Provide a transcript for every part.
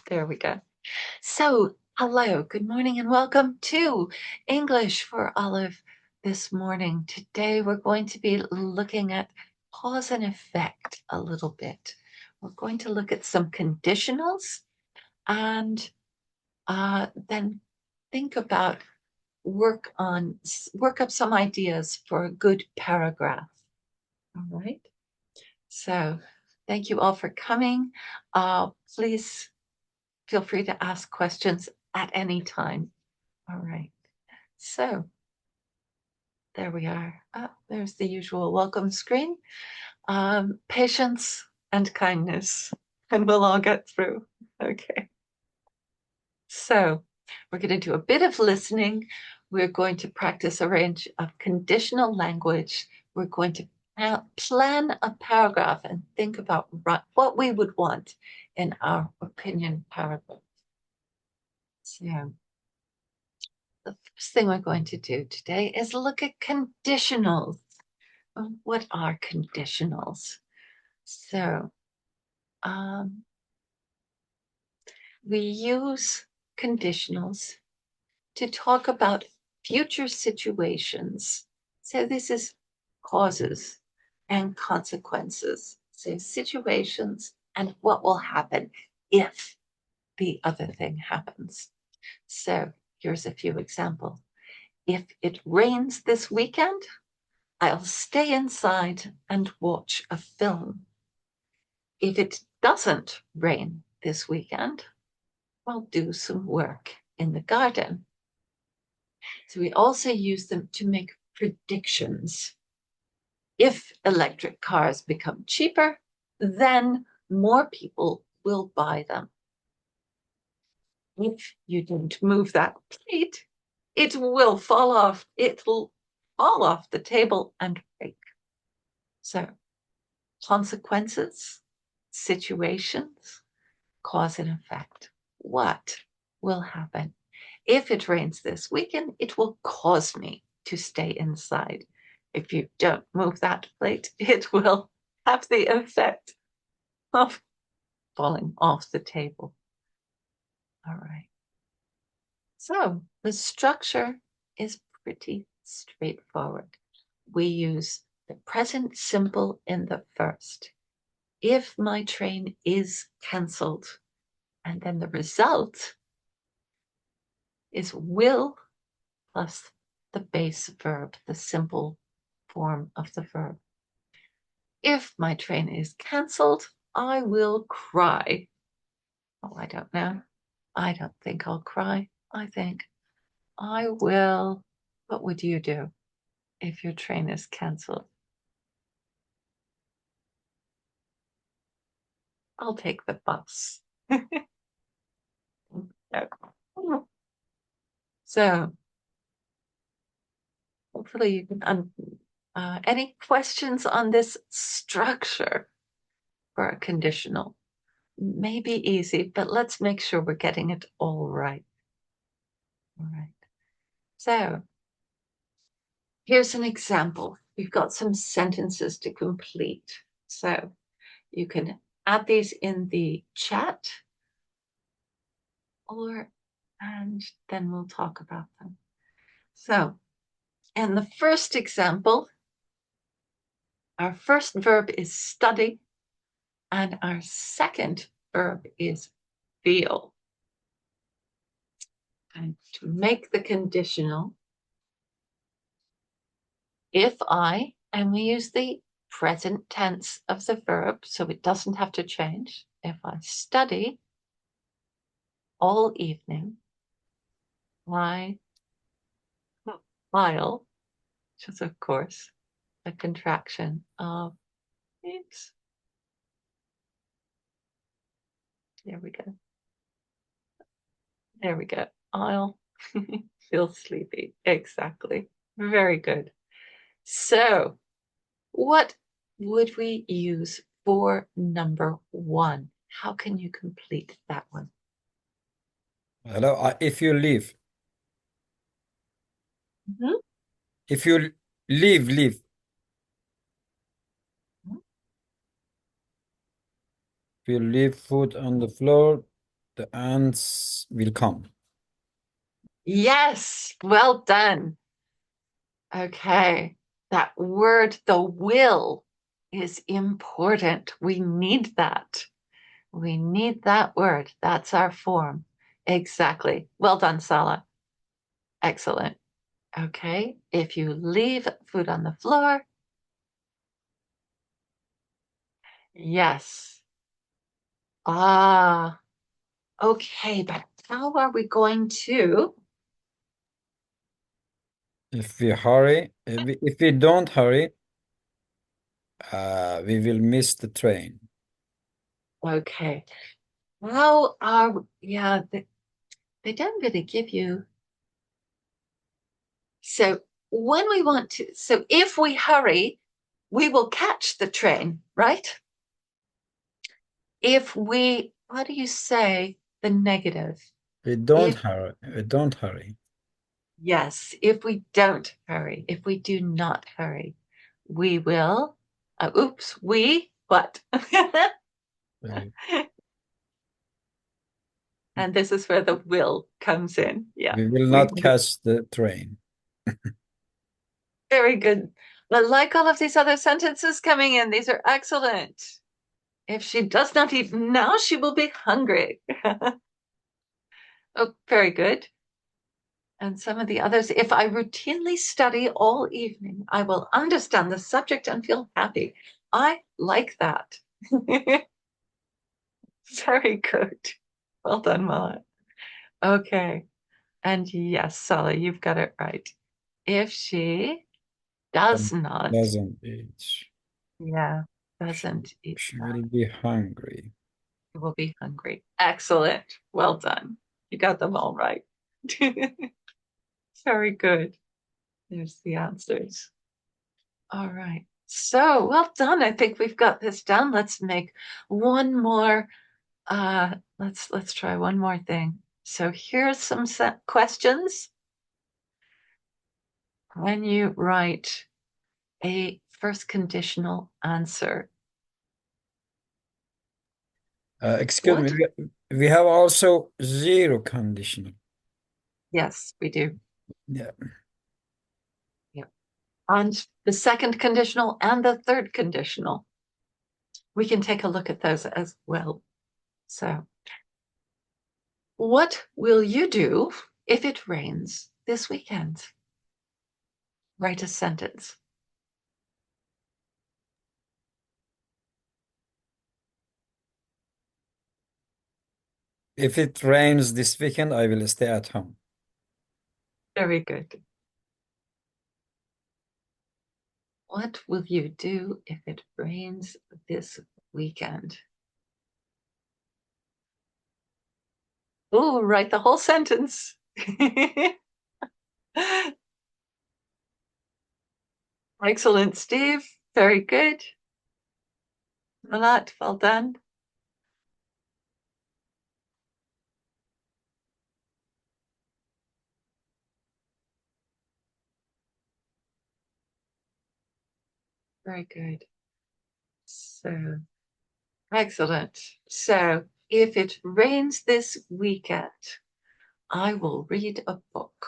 There we go. So, hello, good morning, and welcome to English for Olive this morning. Today, we're going to be looking at cause and effect a little bit. We're going to look at some conditionals and then think about work up some ideas for a good paragraph. All right. So, thank you all for coming. Please feel free to ask questions at any time. All right. So there we are. There's the usual welcome screen. Patience and kindness, and we'll all get through. Okay. So we're going to do a bit of listening. We're going to practice a range of conditional language. We're going to plan a paragraph and think about what we would want in our opinion paragraph. So the first thing we're going to do today is look at conditionals. What are conditionals? So we use conditionals to talk about future situations. So this is causes and consequences. So situations and what will happen if the other thing happens. So here's a few examples. If it rains this weekend, I'll stay inside and watch a film. If it doesn't rain this weekend, I'll do some work in the garden. So we also use them to make predictions. If electric cars become cheaper, then more people will buy them. If you don't move that plate, it will fall off. It will fall off the table and break. So consequences, situations, cause and effect. What will happen? If it rains this weekend, it will cause me to stay inside. If you don't move that plate, it will have the effect of falling off the table. All right. So the structure is pretty straightforward. We use the present simple in the first. If my train is cancelled, and then the result is will plus the base verb, the simple form of the verb. If my train is cancelled, I will cry. Oh, I don't know. I don't think I'll cry. I think I will. What would you do if your train is cancelled? I'll take the bus. So hopefully you can any questions on this structure for a conditional? Maybe easy, but let's make sure we're getting it all right. All right. So here's an example. We've got some sentences to complete. So you can add these in the chat and then we'll talk about them. So in the first example, our first verb is study and our second verb is feel. And to make the conditional, if I, and we use the present tense of the verb, so it doesn't have to change. If I study all evening, I'll, which is of course a contraction of, oops, there we go. There we go. I'll feel sleepy. Exactly. Very good. So what would we use for number one? How can you complete that one? Hello, if you leave, Mhm. if you leave, if you leave food on the floor, The ants will come. Yes, well done. Okay, that word, the will, is important. We need that. We need that word. That's our form. Exactly. Well done, Sala. Excellent. Okay, if you leave food on the floor, yes. Ah, okay, but how are we going to? If we hurry, if we don't hurry, we will miss the train. Okay, how are, yeah, they don't really give you. So when we want to, so if we hurry, we will catch the train, right? If we, how do you say the negative? We don't If, hurry. We don't hurry. yes, if we don't hurry, if we do not hurry, we will, oops, we, what? We, And this is where the will comes in. Yeah, we will we, not catch the train. very good. But like all of these other sentences coming in, these are excellent. If she does not eat now, she will be hungry. Oh, very good. And some of the others, if I routinely study all evening, I will understand the subject and feel happy. I like that. Very good. Well done, Mala. Okay. And yes, Sally, you've got it right. If she does not, Doesn't eat. yeah, She, doesn't eat she that, will be hungry. she will be hungry. Excellent. Well done. You got them all right. Very good. There's the answers. All right. So well done. I think we've got this done. Let's make one more. Let's try one more thing. So here's some questions. When you write a first conditional answer, Excuse me. what? We have also zero conditional. Yes, we do. Yeah. Yeah. And the second conditional and the third conditional. We can take a look at those as well. So, what will you do if it rains this weekend? Write a sentence. If it rains this weekend, I will stay at home. Very good. What will you do if it rains this weekend? Oh, write the whole sentence. Excellent, Steve. Very good. A lot. Well done. Very good. So, excellent. So, if it rains this weekend, I will read a book.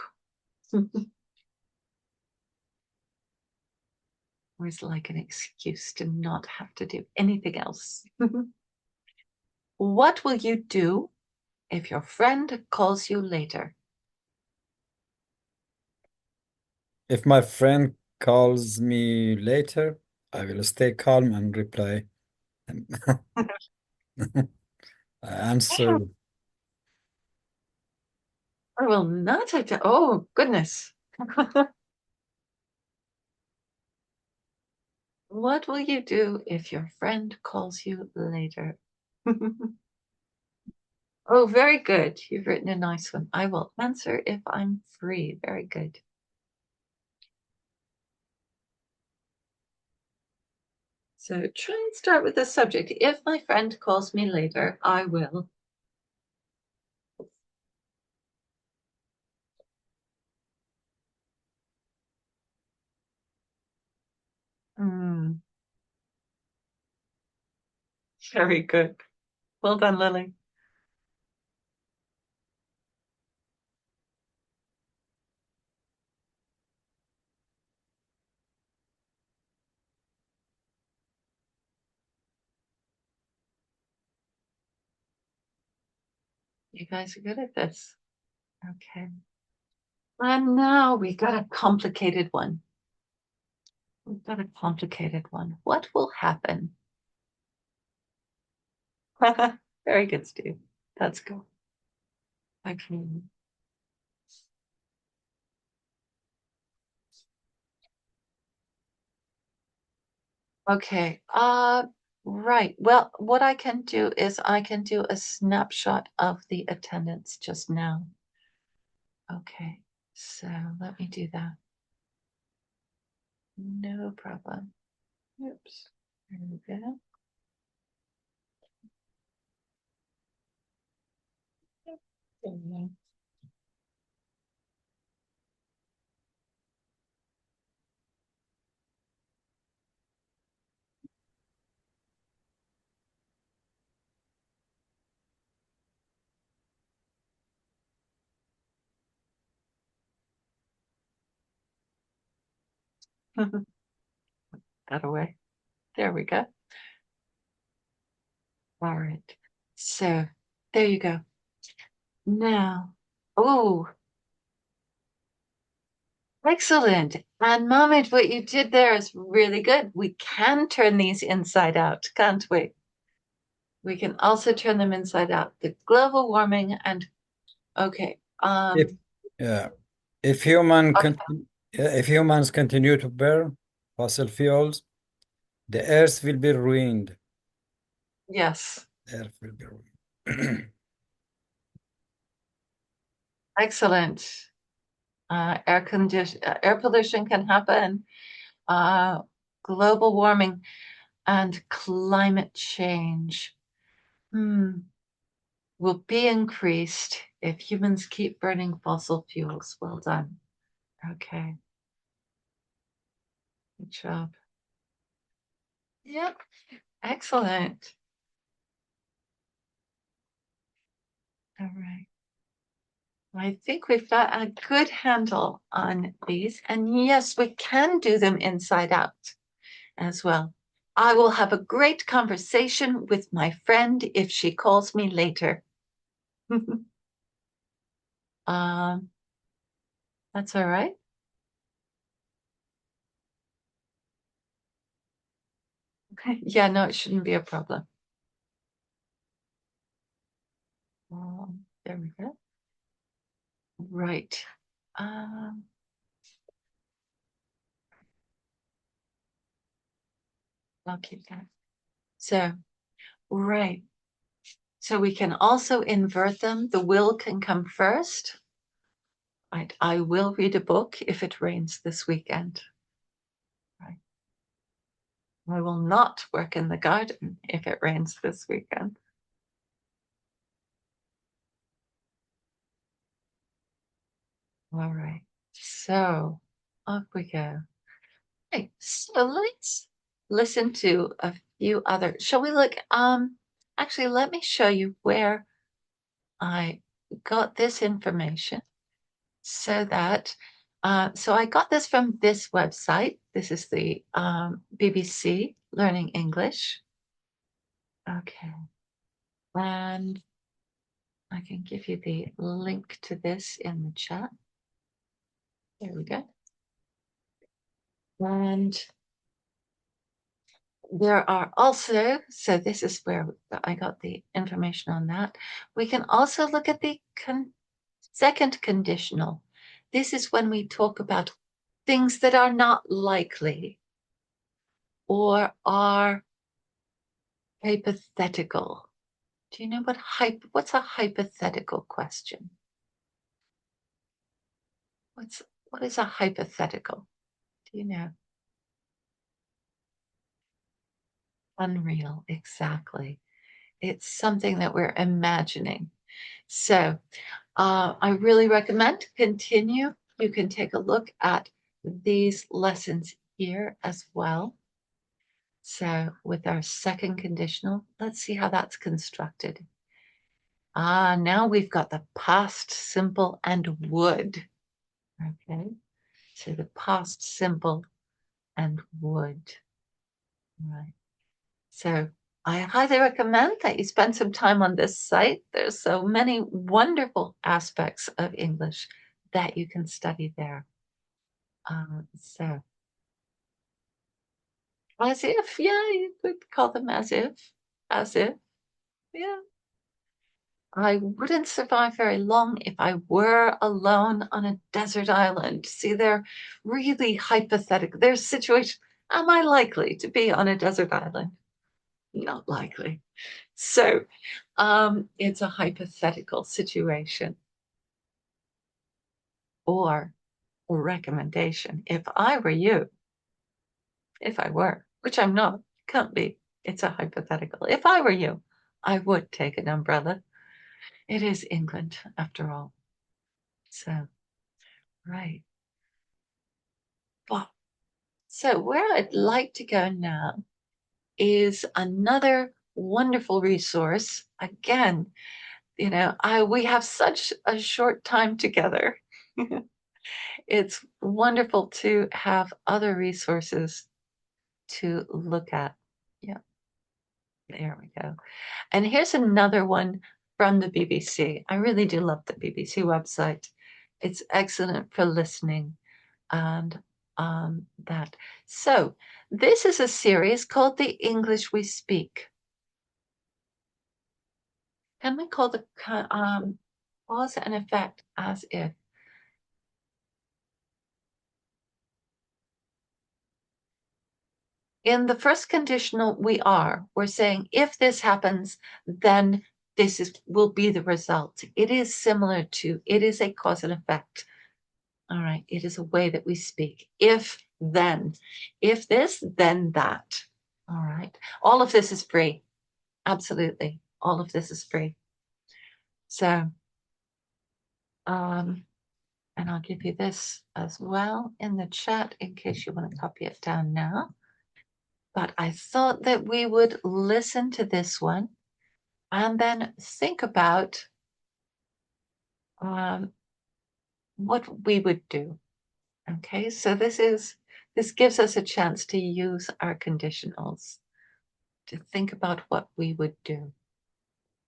Always like an excuse to not have to do anything else. What will you do if your friend calls you later? If my friend calls me later, I will stay calm and reply. Answer. I will not. Oh, goodness. What will you do if your friend calls you later? Oh, very good. You've written a nice one. I will answer if I'm free. Very good. So try and start with the subject. If my friend calls me later, I will. Hmm, very good. Well done, Lily. You guys are good at this. Okay. And now we got a complicated one. We've got a complicated one. What will happen? Very good, Steve. That's good. Okay. Okay. Right. Well, what I can do is I can do a snapshot of the attendance just now. Okay. So let me do that. No problem. Oops. There we go. There we go. Got away. There we go. All right. So there you go. Now, oh, excellent. And Mohammed, what you did there is really good. We can turn these inside out, can't we? We can also turn them inside out. The global warming and okay. If yeah, if human Okay, continue, if humans continue to burn fossil fuels, the Earth will be ruined. yes. The Earth will be ruined. Excellent. Air pollution can happen. Uh, global warming and climate change. Hmm. Will be increased if humans keep burning fossil fuels. Well done. Okay, good job. Yep, excellent. All right. I think we've got a good handle on these. And yes, we can do them inside out as well. I will have a great conversation with my friend if she calls me later. um, that's all right. Yeah, no, it shouldn't be a problem. There we go. Right. Um, I'll keep that. So, right. So we can also invert them. The will can come first. Right. I will read a book if it rains this weekend. Right. I will not work in the garden if it rains this weekend. All right. So off we go. Okay. So let's listen to a few other. Shall we look? Actually, let me show you where I got this information. So that so I got this from this website. This is the BBC Learning English. Okay. And I can give you the link to this in the chat. There we go. And there are also, so this is where I got the information on that. We can also look at the second conditional. This is when we talk about things that are not likely or are hypothetical. Do you know what's a hypothetical question? What is a hypothetical? Do you know? Unreal, exactly. It's something that we're imagining. So I really recommend continue. You can take a look at these lessons here as well. So with our second conditional, let's see how that's constructed. Now we've got the past simple and would. Okay, so the past simple and would. Right. So I highly recommend that you spend some time on this site. There's so many wonderful aspects of English that you can study there. So, as if, yeah, you could call them as if, yeah. I wouldn't survive very long if I were alone on a desert island. See, they're really hypothetical. There's situation. Am I likely to be on a desert island? Not likely. So, it's a hypothetical situation or recommendation. If I were you, if I were, which I'm not, can't be, it's a hypothetical. If I were you, I would take an umbrella. It is England, after all. So, right. Well, so where I'd like to go now is another wonderful resource. Again, we have such a short time together. It's wonderful to have other resources to look at. Yeah, there we go. And here's another one from the BBC. I really do love the BBC website. It's excellent for listening and that. So, this is a series called The English We Speak. Can we call the cause and effect as if? In the first conditional, we're saying if this happens, then will be the result. It is similar to, it is a cause and effect. All right, it is a way that we speak. If then, if this, then that. All right, all of this is free. Absolutely, all of this is free. So, and I'll give you this as well in the chat in case you want to copy it down now. But I thought that we would listen to this one and then think about what we would do. Okay, so this gives us a chance to use our conditionals to think about what we would do.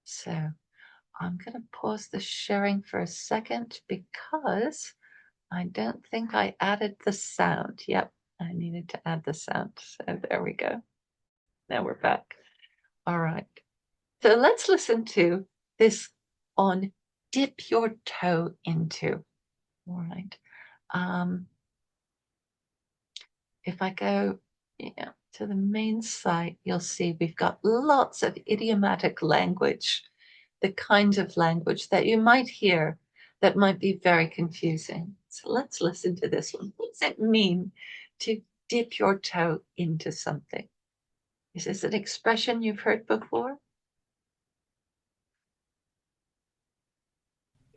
So I'm going to pause the sharing for a second because I don't think I added the sound. Yep, I needed to add the sound. So there we go. Now we're back. All right. So let's listen to this on dip your toe into. All right. If I go to the main site, you'll see we've got lots of idiomatic language, the kinds of language that you might hear that might be very confusing. So let's listen to this one. What does it mean to dip your toe into something? Is this an expression you've heard before?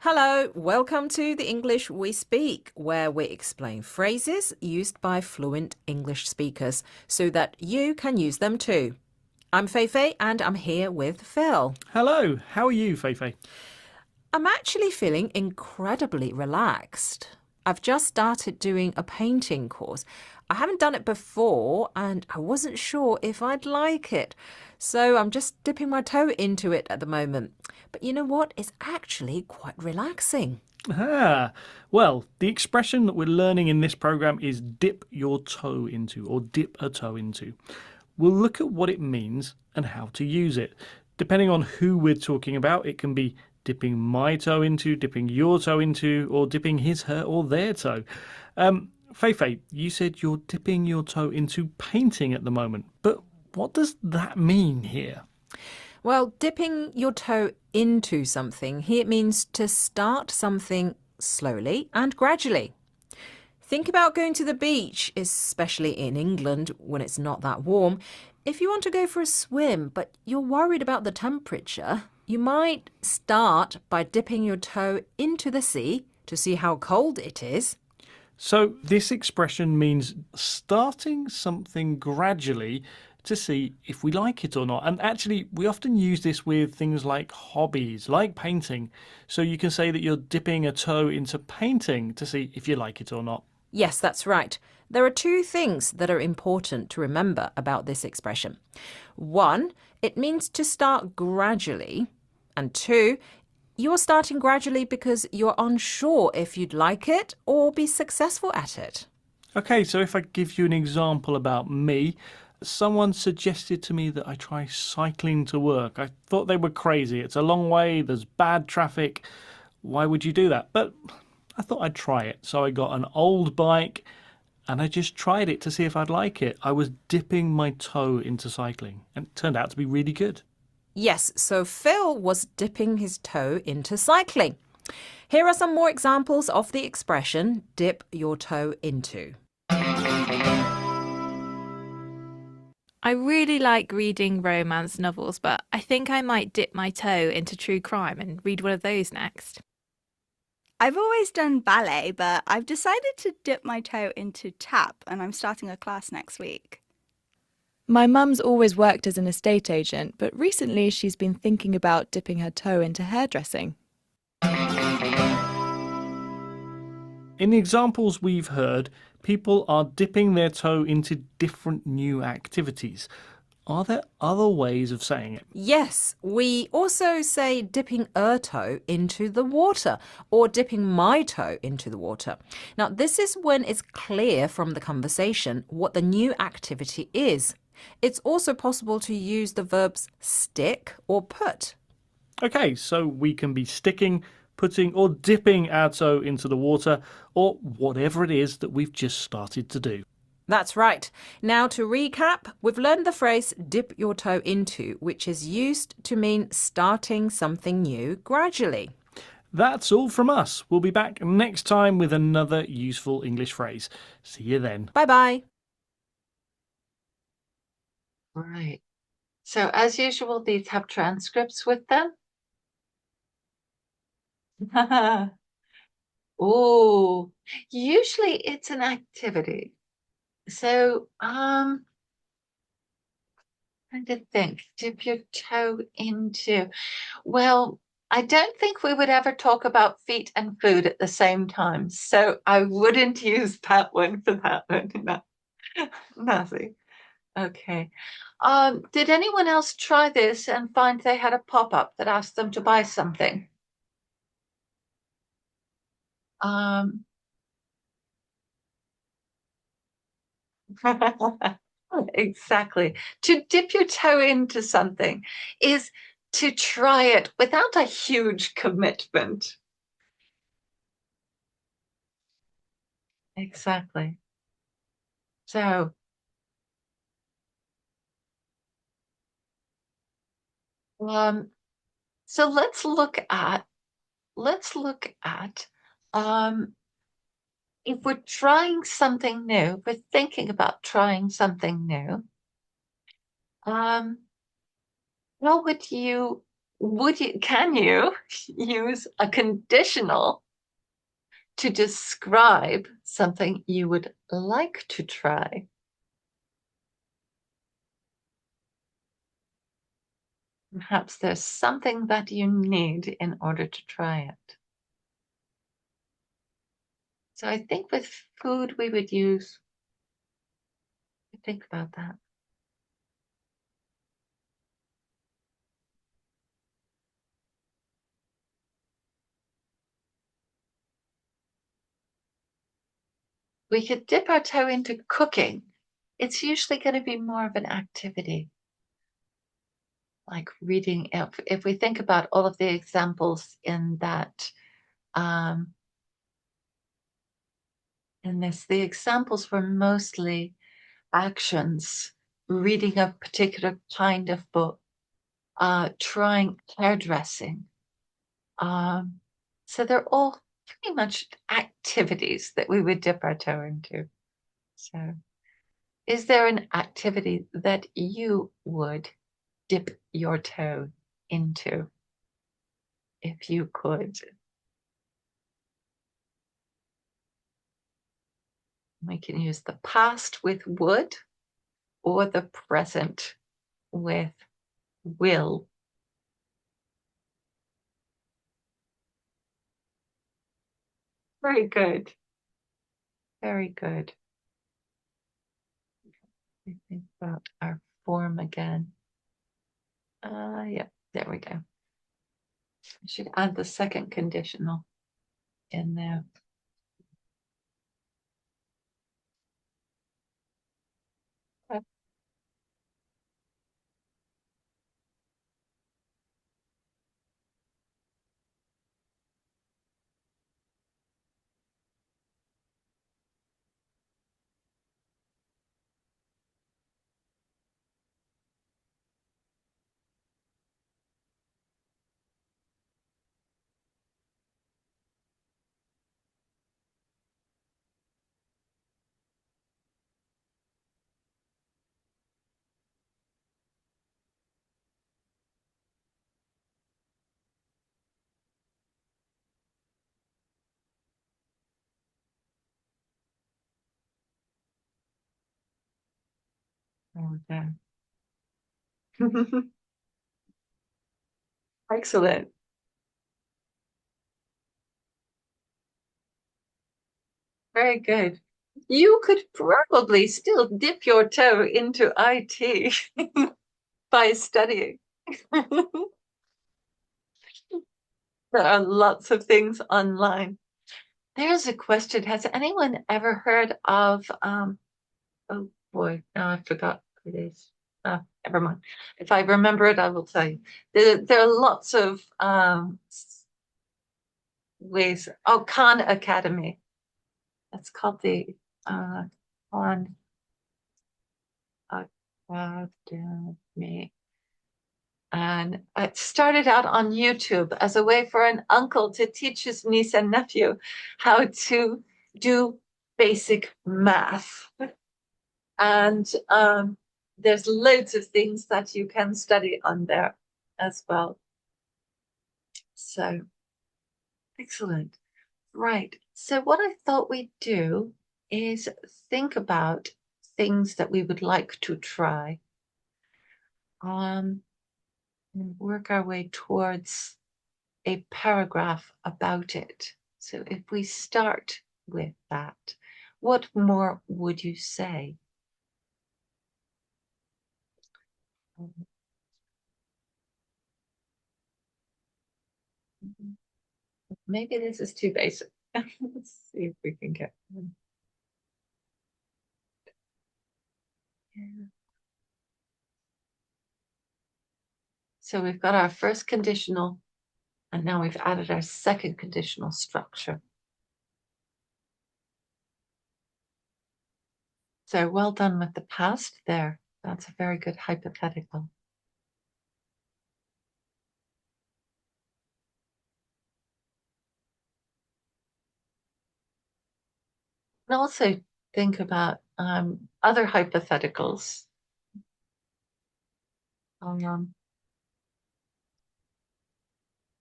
Hello, welcome to the English We Speak, where we explain phrases used by fluent English speakers so that you can use them too. I'm Feifei and I'm here with Phil. Hello, how are you, Feifei? I'm actually feeling incredibly relaxed. I've just started doing a painting course. I haven't done it before and I wasn't sure if I'd like it. So I'm just dipping my toe into it at the moment. But you know what? It's actually quite relaxing. Well, the expression that we're learning in this program is dip your toe into or dip a toe into. We'll look at what it means and how to use it. Depending on who we're talking about, it can be dipping my toe into, dipping your toe into, or dipping his, her, or their toe. Feifei, you said you're dipping your toe into painting at the moment, but what does that mean here? Well, dipping your toe into something, here it means to start something slowly and gradually. Think about going to the beach, especially in England when it's not that warm. If you want to go for a swim, but you're worried about the temperature, you might start by dipping your toe into the sea to see how cold it is. So this expression means starting something gradually to see if we like it or not. And actually, we often use this with things like hobbies, like painting. So you can say that you're dipping a toe into painting to see if you like it or not. Yes, that's right. There are two things that are important to remember about this expression. One, it means to start gradually. And two, you're starting gradually because you're unsure if you'd like it or be successful at it. Okay, so if I give you an example about me, someone suggested to me that I try cycling to work. I thought they were crazy. It's a long way, there's bad traffic. Why would you do that? But I thought I'd try it. So I got an old bike and I just tried it to see if I'd like it. I was dipping my toe into cycling and it turned out to be really good. Yes, so Phil was dipping his toe into cycling. Here are some more examples of the expression dip your toe into. I really like reading romance novels, but I think I might dip my toe into true crime and read one of those next. I've always done ballet, but I've decided to dip my toe into tap, and I'm starting a class next week. My mum's always worked as an estate agent, but recently she's been thinking about dipping her toe into hairdressing. In the examples we've heard, people are dipping their toe into different new activities. Are there other ways of saying it? Yes, we also say dipping a toe into the water or dipping my toe into the water. Now, this is when it's clear from the conversation what the new activity is. It's also possible to use the verbs stick or put. Okay, so we can be sticking, putting or dipping our toe into the water or whatever it is that we've just started to do. That's right. Now to recap, we've learned the phrase dip your toe into, which is used to mean starting something new gradually. That's all from us. We'll be back next time with another useful English phrase. See you then. Bye-bye. Right. So as usual, these have transcripts with them. Oh, usually it's an activity. So, trying to think, dip your toe into. Well, I don't think we would ever talk about feet and food at the same time. So I wouldn't use that one for that one. No, nothing. Okay. Did anyone else try this and find they had a pop-up that asked them to buy something? Exactly. To dip your toe into something is to try it without a huge commitment. Exactly. So, um, so let's look at if we're trying something new, if we're thinking about trying something new, um, well, can you use a conditional to describe something you would like to try? Perhaps there's something that you need in order to try it. So I think with food we would think about that. We could dip our toe into cooking. It's usually going to be more of an activity, like reading. If we think about all of the examples in that, the examples were mostly actions, reading a particular kind of book, trying hairdressing. So they're all pretty much activities that we would dip our toe into. So, is there an activity that you would dip your toe into if you could? We can use the past with would or the present with will. Very good. Very good. We think about our form again. Yeah, there we go. I should add the second conditional in there. Okay. Excellent. Very good. You could probably still dip your toe into IT by studying. There are lots of things online. There's a question. Has anyone ever heard of oh boy, now I forgot who it is. Never mind. If I remember it, I will tell you. There are lots of ways. Oh, Khan Academy. That's called the Khan Academy. And it started out on YouTube as a way for an uncle to teach his niece and nephew how to do basic math. And there's loads of things that you can study on there as well. So, excellent. Right. So, what I thought we'd do is think about things that we would like to try. And work our way towards a paragraph about it. So if we start with that, what more would you say? Maybe this is too basic. Let's see if we can get one. Yeah. So we've got our first conditional, and now we've added our second conditional structure. So well done with the past there. That's a very good hypothetical. And also think about other hypotheticals.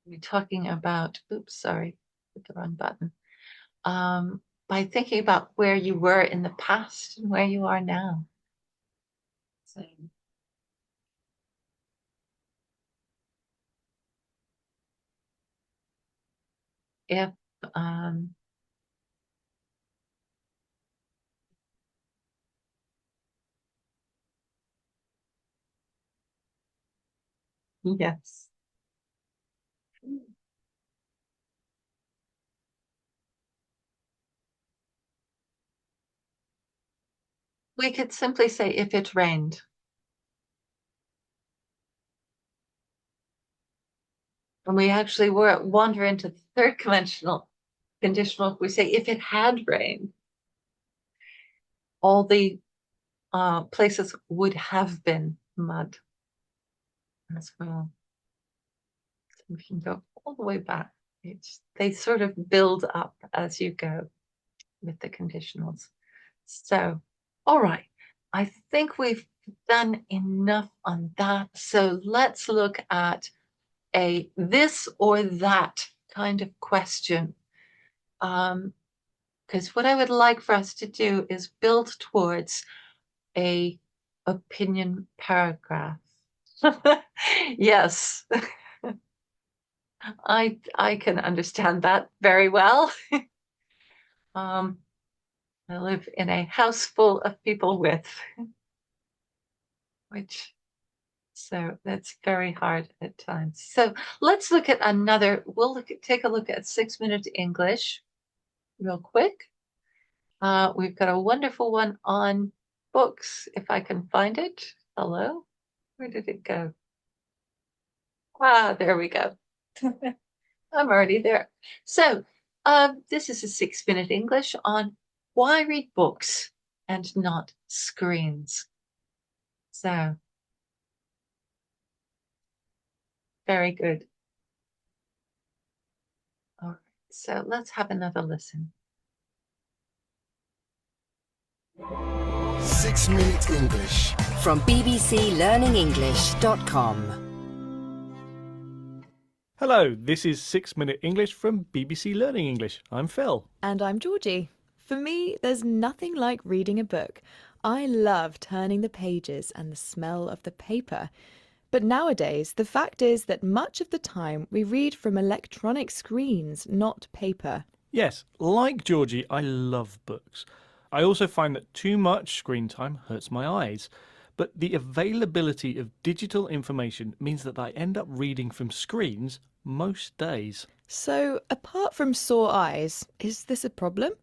We're talking about, oops, sorry, hit the wrong button. By thinking about where you were in the past and where you are now. So, if yes. We could simply say if it rained. And we actually wander into the third conventional conditional. We say if it had rained, all the places would have been mud as well. So we can go all the way back. They sort of build up as you go with the conditionals. So, all right, I think we've done enough on that. So let's look at a this or that kind of question. Because what I would like for us to do is build towards a opinion paragraph. Yes, I can understand that very well. I live in a house full of people with, so that's very hard at times. So let's look at another, take a look at 6-minute English real quick. We've got a wonderful one on books, if I can find it. Hello? Where did it go? There we go. I'm already there. So this is a 6-minute English on why read books and not screens. So very good. All right, so let's have another listen. 6-minute English from bbclearningenglish.com. Hello, this is 6-minute English from BBC Learning English. I'm Phil. And I'm Georgie. For me, there's nothing like reading a book. I love turning the pages and the smell of the paper. But nowadays, the fact is that much of the time we read from electronic screens, not paper. Yes, like Georgie, I love books. I also find that too much screen time hurts my eyes. But the availability of digital information means that I end up reading from screens most days. So, apart from sore eyes, is this a problem?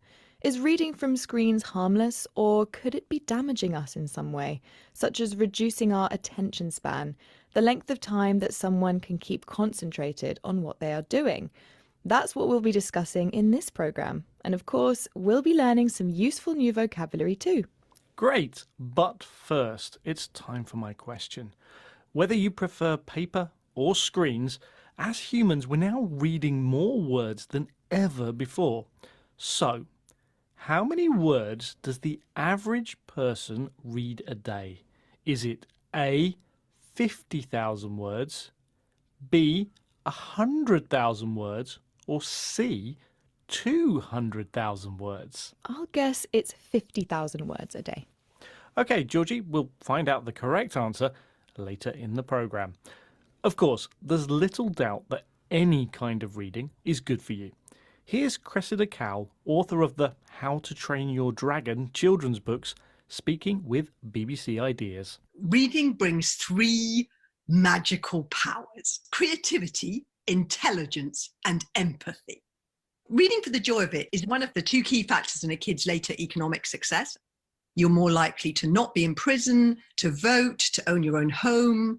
Is reading from screens harmless, or could it be damaging us in some way, such as reducing our attention span, the length of time that someone can keep concentrated on what they are doing? That's what we'll be discussing in this programme. And of course, we'll be learning some useful new vocabulary too. Great, but first, it's time for my question. Whether you prefer paper or screens, as humans, we're now reading more words than ever before. So, how many words does the average person read a day? Is it A, 50,000 words, B, 100,000 words, or C, 200,000 words? I'll guess it's 50,000 words a day. OK, Georgie, we'll find out the correct answer later in the programme. Of course, there's little doubt that any kind of reading is good for you. Here's Cressida Cowell, author of the How to Train Your Dragon children's books, speaking with BBC Ideas. Reading brings 3 magical powers: creativity, intelligence, and empathy. Reading for the joy of it is one of the 2 key factors in a kid's later economic success. You're more likely to not be in prison, to vote, to own your own home.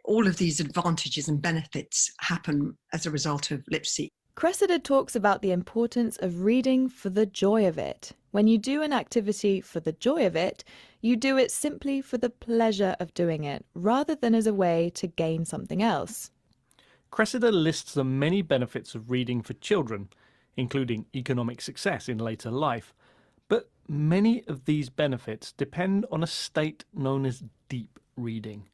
All of these advantages and benefits happen as a result of literacy. Cressida talks about the importance of reading for the joy of it. When you do an activity for the joy of it, you do it simply for the pleasure of doing it, rather than as a way to gain something else. Cressida lists the many benefits of reading for children, including economic success in later life. But many of these benefits depend on a state known as deep reading,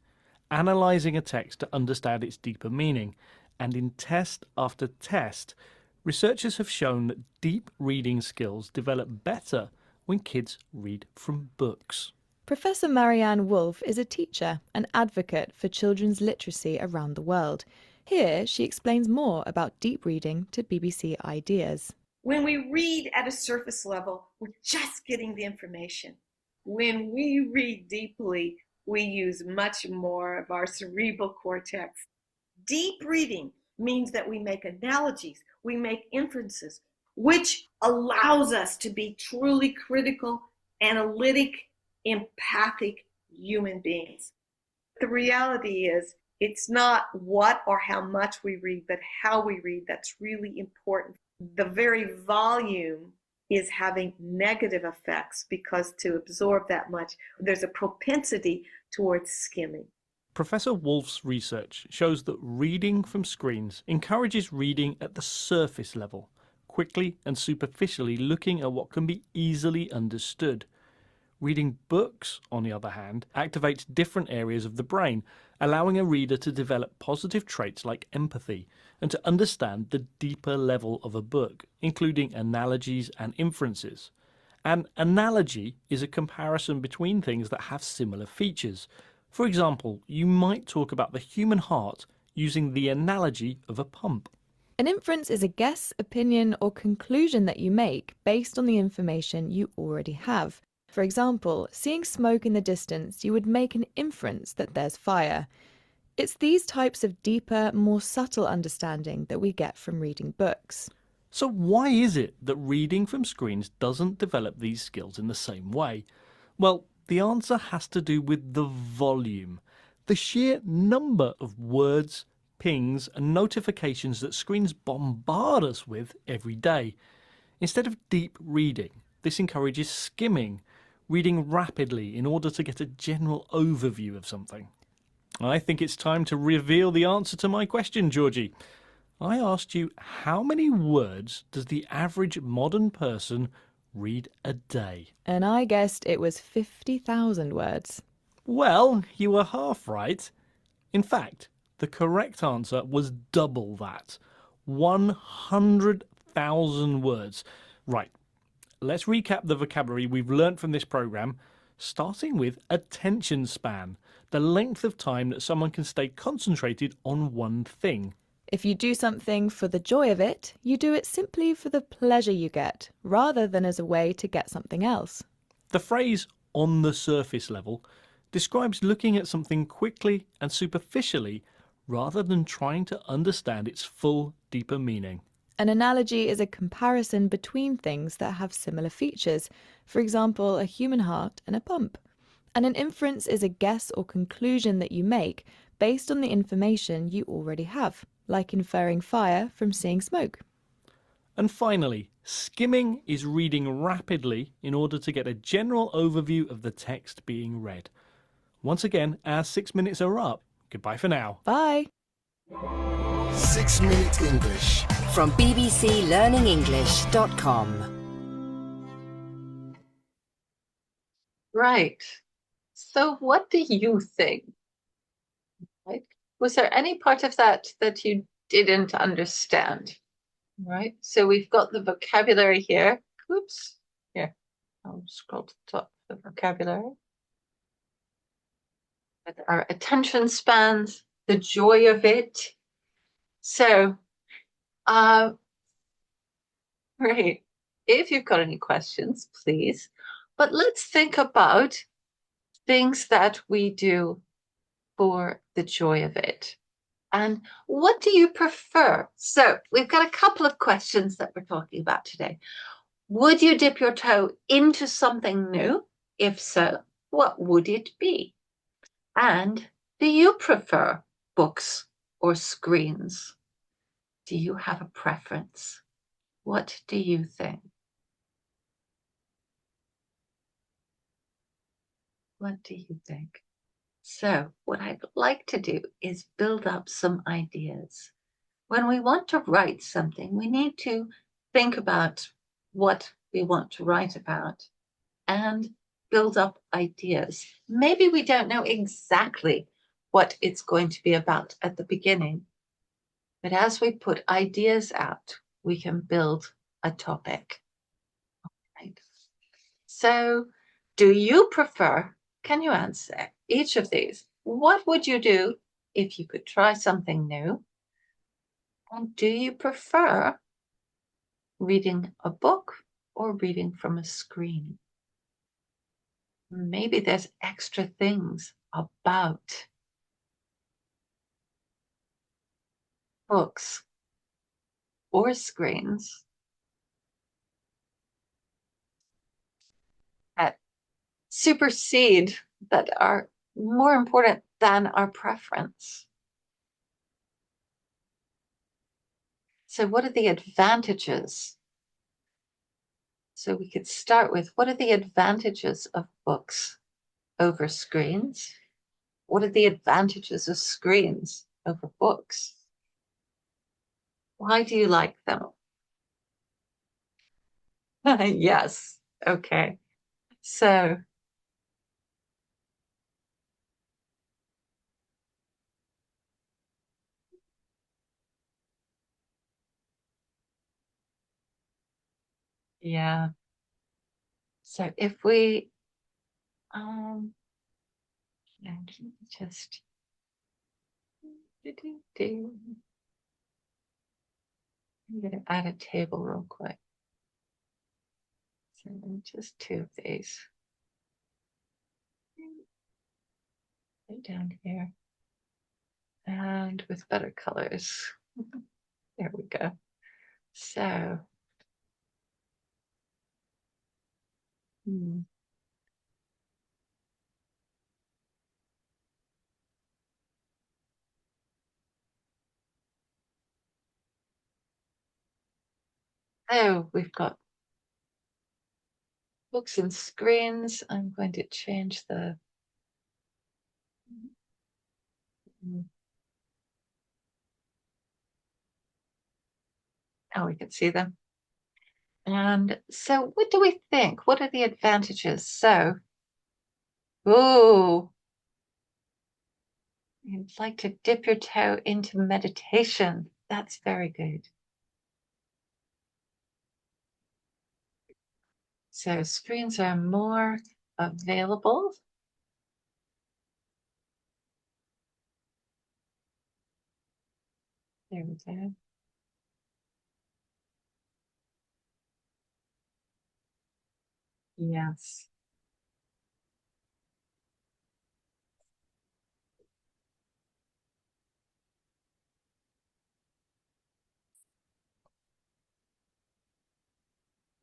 analysing a text to understand its deeper meaning. And in test after test, researchers have shown that deep reading skills develop better when kids read from books. Professor Marianne Wolf is a teacher and advocate for children's literacy around the world. Here, she explains more about deep reading to BBC Ideas. When we read at a surface level, we're just getting the information. When we read deeply, we use much more of our cerebral cortex. Deep reading means that we make analogies, we make inferences, which allows us to be truly critical, analytic, empathic human beings. The reality is, it's not what or how much we read, but how we read that's really important. The very volume is having negative effects because to absorb that much, there's a propensity towards skimming. Professor Wolf's research shows that reading from screens encourages reading at the surface level, quickly and superficially looking at what can be easily understood. Reading books, on the other hand, activates different areas of the brain, allowing a reader to develop positive traits like empathy and to understand the deeper level of a book, including analogies and inferences. An analogy is a comparison between things that have similar features. For example, you might talk about the human heart using the analogy of a pump. An inference is a guess, opinion, or conclusion that you make based on the information you already have. For example, seeing smoke in the distance, you would make an inference that there's fire. It's these types of deeper, more subtle understanding that we get from reading books. So why is it that reading from screens doesn't develop these skills in the same way? Well, the answer has to do with the volume, the sheer number of words, pings and notifications that screens bombard us with every day. Instead of deep reading, this encourages skimming, reading rapidly in order to get a general overview of something. I think it's time to reveal the answer to my question, Georgie. I asked you, how many words does the average modern person read a day? And I guessed it was 50,000 words. Well, you were half right. In fact, the correct answer was double that. 100,000 words. Right, let's recap the vocabulary we've learnt from this programme, starting with attention span, the length of time that someone can stay concentrated on one thing. If you do something for the joy of it, you do it simply for the pleasure you get, rather than as a way to get something else. The phrase on the surface level describes looking at something quickly and superficially rather than trying to understand its full, deeper meaning. An analogy is a comparison between things that have similar features, for example, a human heart and a pump. And an inference is a guess or conclusion that you make based on the information you already have, like inferring fire from seeing smoke. And finally, skimming is reading rapidly in order to get a general overview of the text being read. Once again, our 6 minutes are up. Goodbye for now. Bye! 6 Minute English from bbclearningenglish.com. Right. So what do you think? Right? Was there any part of that that you didn't understand? Right. So we've got the vocabulary here. Oops. Here. I'll scroll to the top of the vocabulary. With our attention spans, the joy of it. So, right. If you've got any questions, please. But let's think about things that we do for the joy of it. And what do you prefer? So we've got a couple of questions that we're talking about today. Would you dip your toe into something new? If so, what would it be? And do you prefer books or screens? Do you have a preference? What do you think? What do you think? So what I'd like to do is build up some ideas. When we want to write something, we need to think about what we want to write about and build up ideas. Maybe we don't know exactly what it's going to be about at the beginning, but as we put ideas out, we can build a topic. Right. So, do you prefer, can you answer each of these? What would you do if you could try something new? And do you prefer reading a book or reading from a screen? Maybe there's extra things about books or screens that supersede, that are more important than our preference. So what are the advantages? So we could start with, what are the advantages of books over screens? What are the advantages of screens over books? Why do you like them? Yes, okay. So yeah. So if we just I'm going to add a table real quick. So just 2 of these. Go down here. And with better colors. There we go. So, oh, we've got books and screens. I'm going to change the now we can see them. And so what do we think? What are the advantages? So, ooh, you'd like to dip your toe into meditation. That's very good. So screens are more available. There we go. Yes.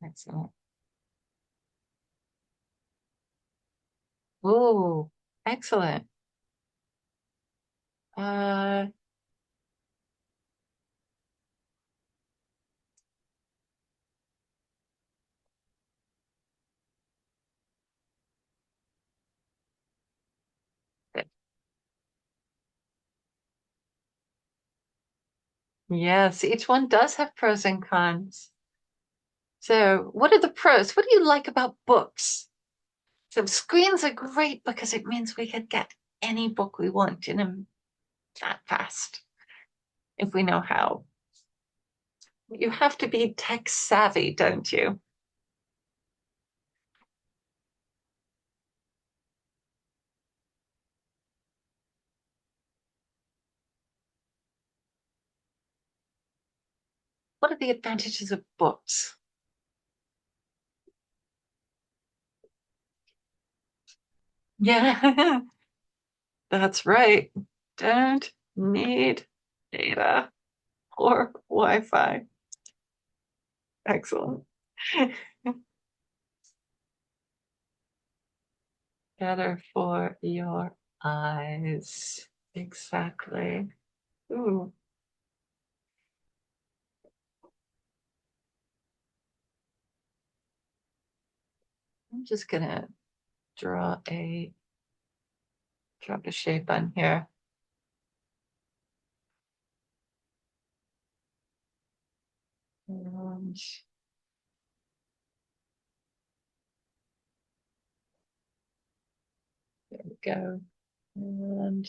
Excellent. Ooh, excellent. Uh, yes, each one does have pros and cons. So, what are the pros? What do you like about books? So, screens are great because it means we can get any book we want in them that fast if we know how. You have to be tech savvy, don't you? What are the advantages of books? Yeah, that's right. Don't need data or Wi-Fi. Excellent. Better for your eyes. Exactly. Ooh. I'm just gonna drop a shape on here. And there we go. And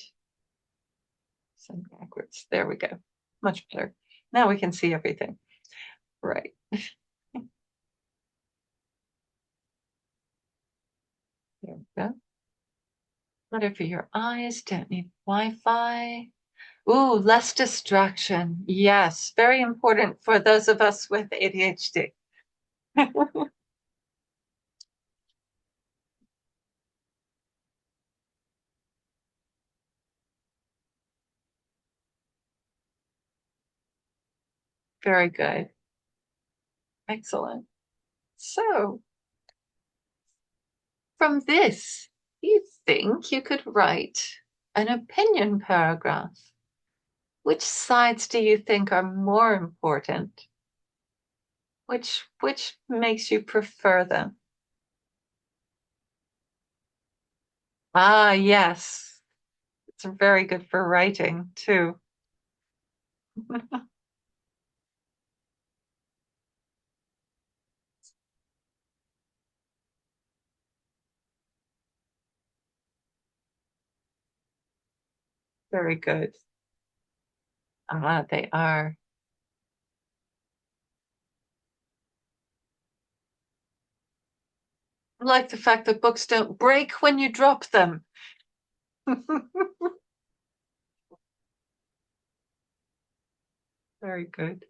send backwards. There we go. Much better. Now we can see everything. Right. There we go. Better for your eyes. Don't need Wi-Fi. Ooh, less distraction. Yes, very important for those of us with ADHD. Very good. Excellent. So, from this, you think you could write an opinion paragraph. Which sides do you think are more important? Which makes you prefer them? Ah, yes. It's very good for writing too. Very good. Ah, they are. I like the fact that books don't break when you drop them. Very good.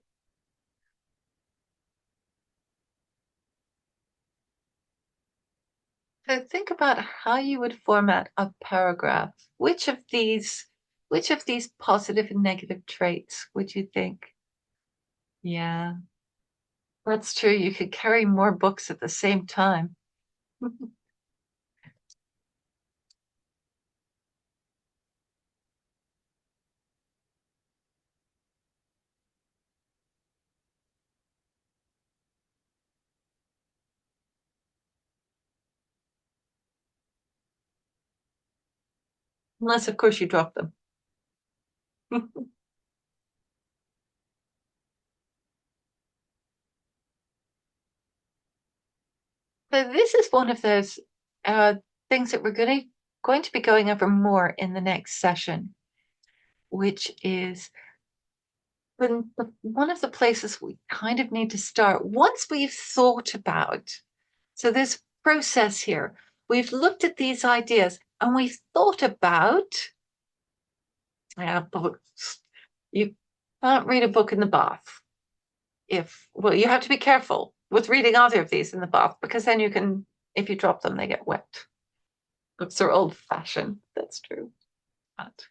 So think about how you would format a paragraph. Which of these positive and negative traits would you think? Yeah, that's true. You could carry more books at the same time. Unless, of course, you drop them. So this is one of those things that we're going to be going over more in the next session, which is one of the places we kind of need to start once we've thought about. So this process here, we've looked at these ideas and we've thought about books. You can't read a book in the bath. Well, you have to be careful with reading either of these in the bath, because then you can, if you drop them, they get wet. Books are old-fashioned, that's true, but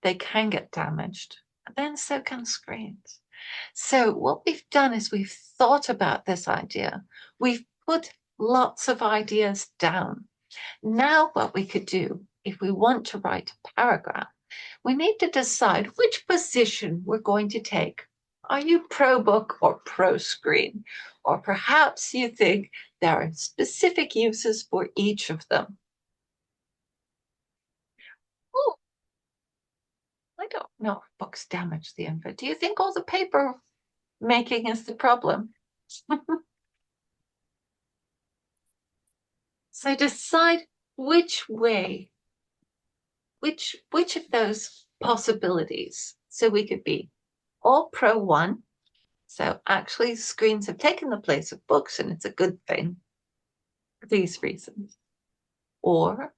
they can get damaged, and then so can screens. So what we've done is we've thought about this idea. We've put lots of ideas down. Now what we could do, if we want to write a paragraph, we need to decide which position we're going to take. Are you pro-book or pro-screen? Or perhaps you think there are specific uses for each of them. Oh, I don't know if books damage the infant. Do you think all the paper making is the problem? So decide which way, which of those possibilities. So we could be all pro one. So actually screens have taken the place of books and it's a good thing for these reasons. Or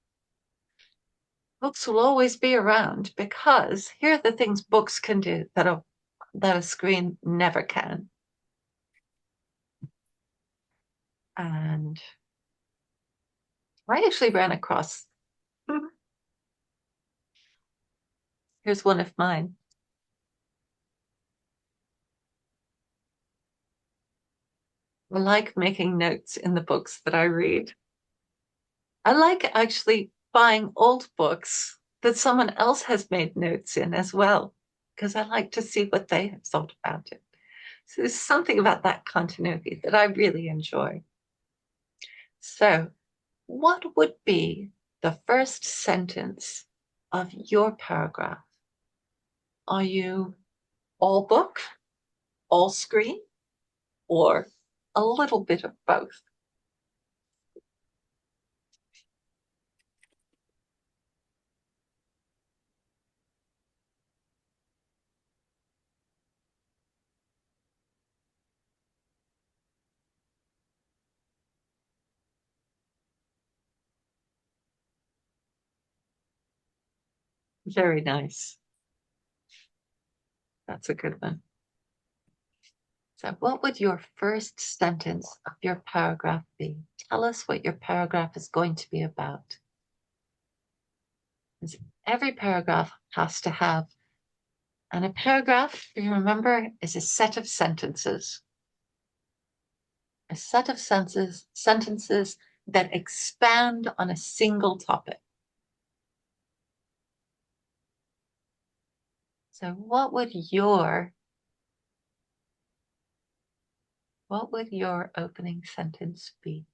books will always be around because here are the things books can do that a screen never can. And I actually ran across, here's one of mine. I like making notes in the books that I read. I like actually buying old books that someone else has made notes in as well, because I like to see what they have thought about it. So there's something about that continuity that I really enjoy. So what would be the first sentence of your paragraph? Are you all book, all screen, or a little bit of both? Very nice. That's a good one. So what would your first sentence of your paragraph be? Tell us what your paragraph is going to be about. Because every paragraph has to have, and a paragraph, you remember, is a set of sentences. A set of sentences that expand on a single topic. So what would your opening sentence be?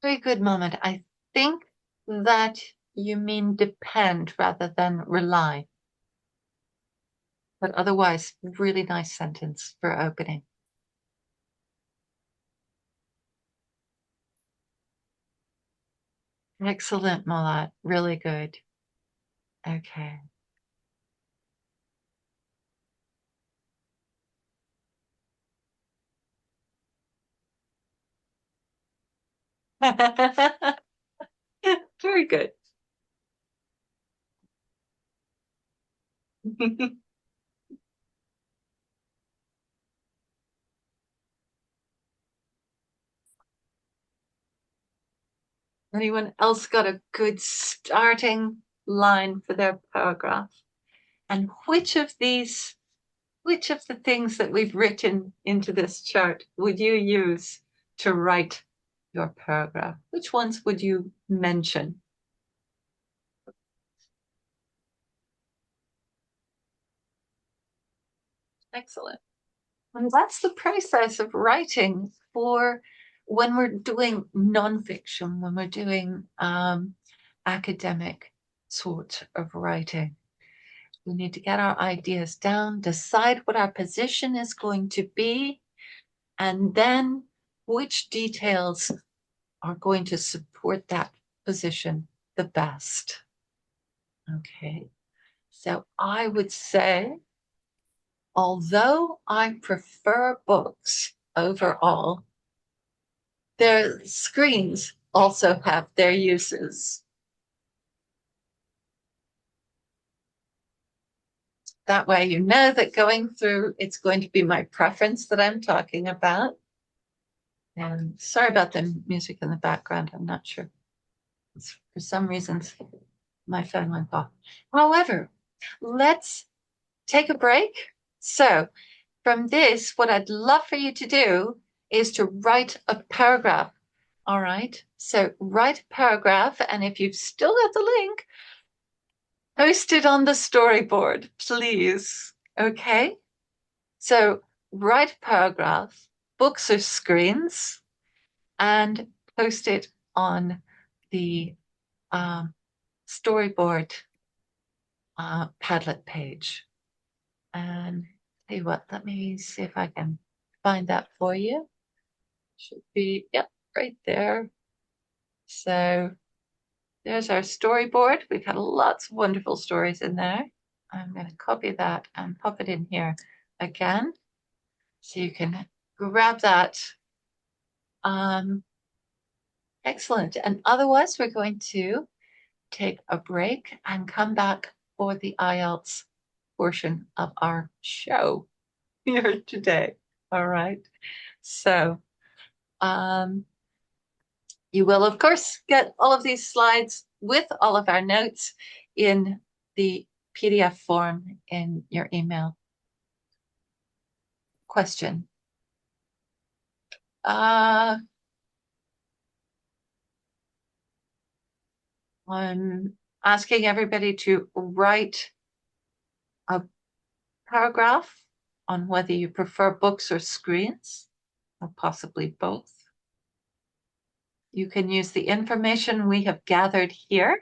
Very good, Mohammed. I think that you mean depend rather than rely. But otherwise, really nice sentence for opening. Excellent, Molat. Really good. Okay. good. Anyone else got a good starting line for their paragraph? And which of the things that we've written into this chart would you use to write your paragraph? Which ones would you mention? Excellent. And that's the process of writing for when we're doing nonfiction, when we're doing academic sort of writing. We need to get our ideas down, decide what our position is going to be, and then which details are going to support that position the best. Okay, so I would say, although I prefer books overall, their screens also have their uses. That way you know that going through, it's going to be my preference that I'm talking about. And sorry about the music in the background. I'm not sure. For some reasons, my phone went off. However, let's take a break. So from this, what I'd love for you to do is to write a paragraph. All right. So write a paragraph. And if you've still got the link, post it on the storyboard, please. Okay. So write a paragraph, books or screens, and post it on the storyboard Padlet page. And tell you what, let me see if I can find that for you. Should be, yep, right there. So there's our storyboard. We've had lots of wonderful stories in there. I'm going to copy that and pop it in here again, so you can grab that. Excellent. And otherwise, we're going to take a break and come back for the IELTS portion of our show here today. All right. So you will, of course, get all of these slides with all of our notes in the PDF form in your email. Question. I'm asking everybody to write a paragraph on whether you prefer books or screens, or possibly both. You can use the information we have gathered here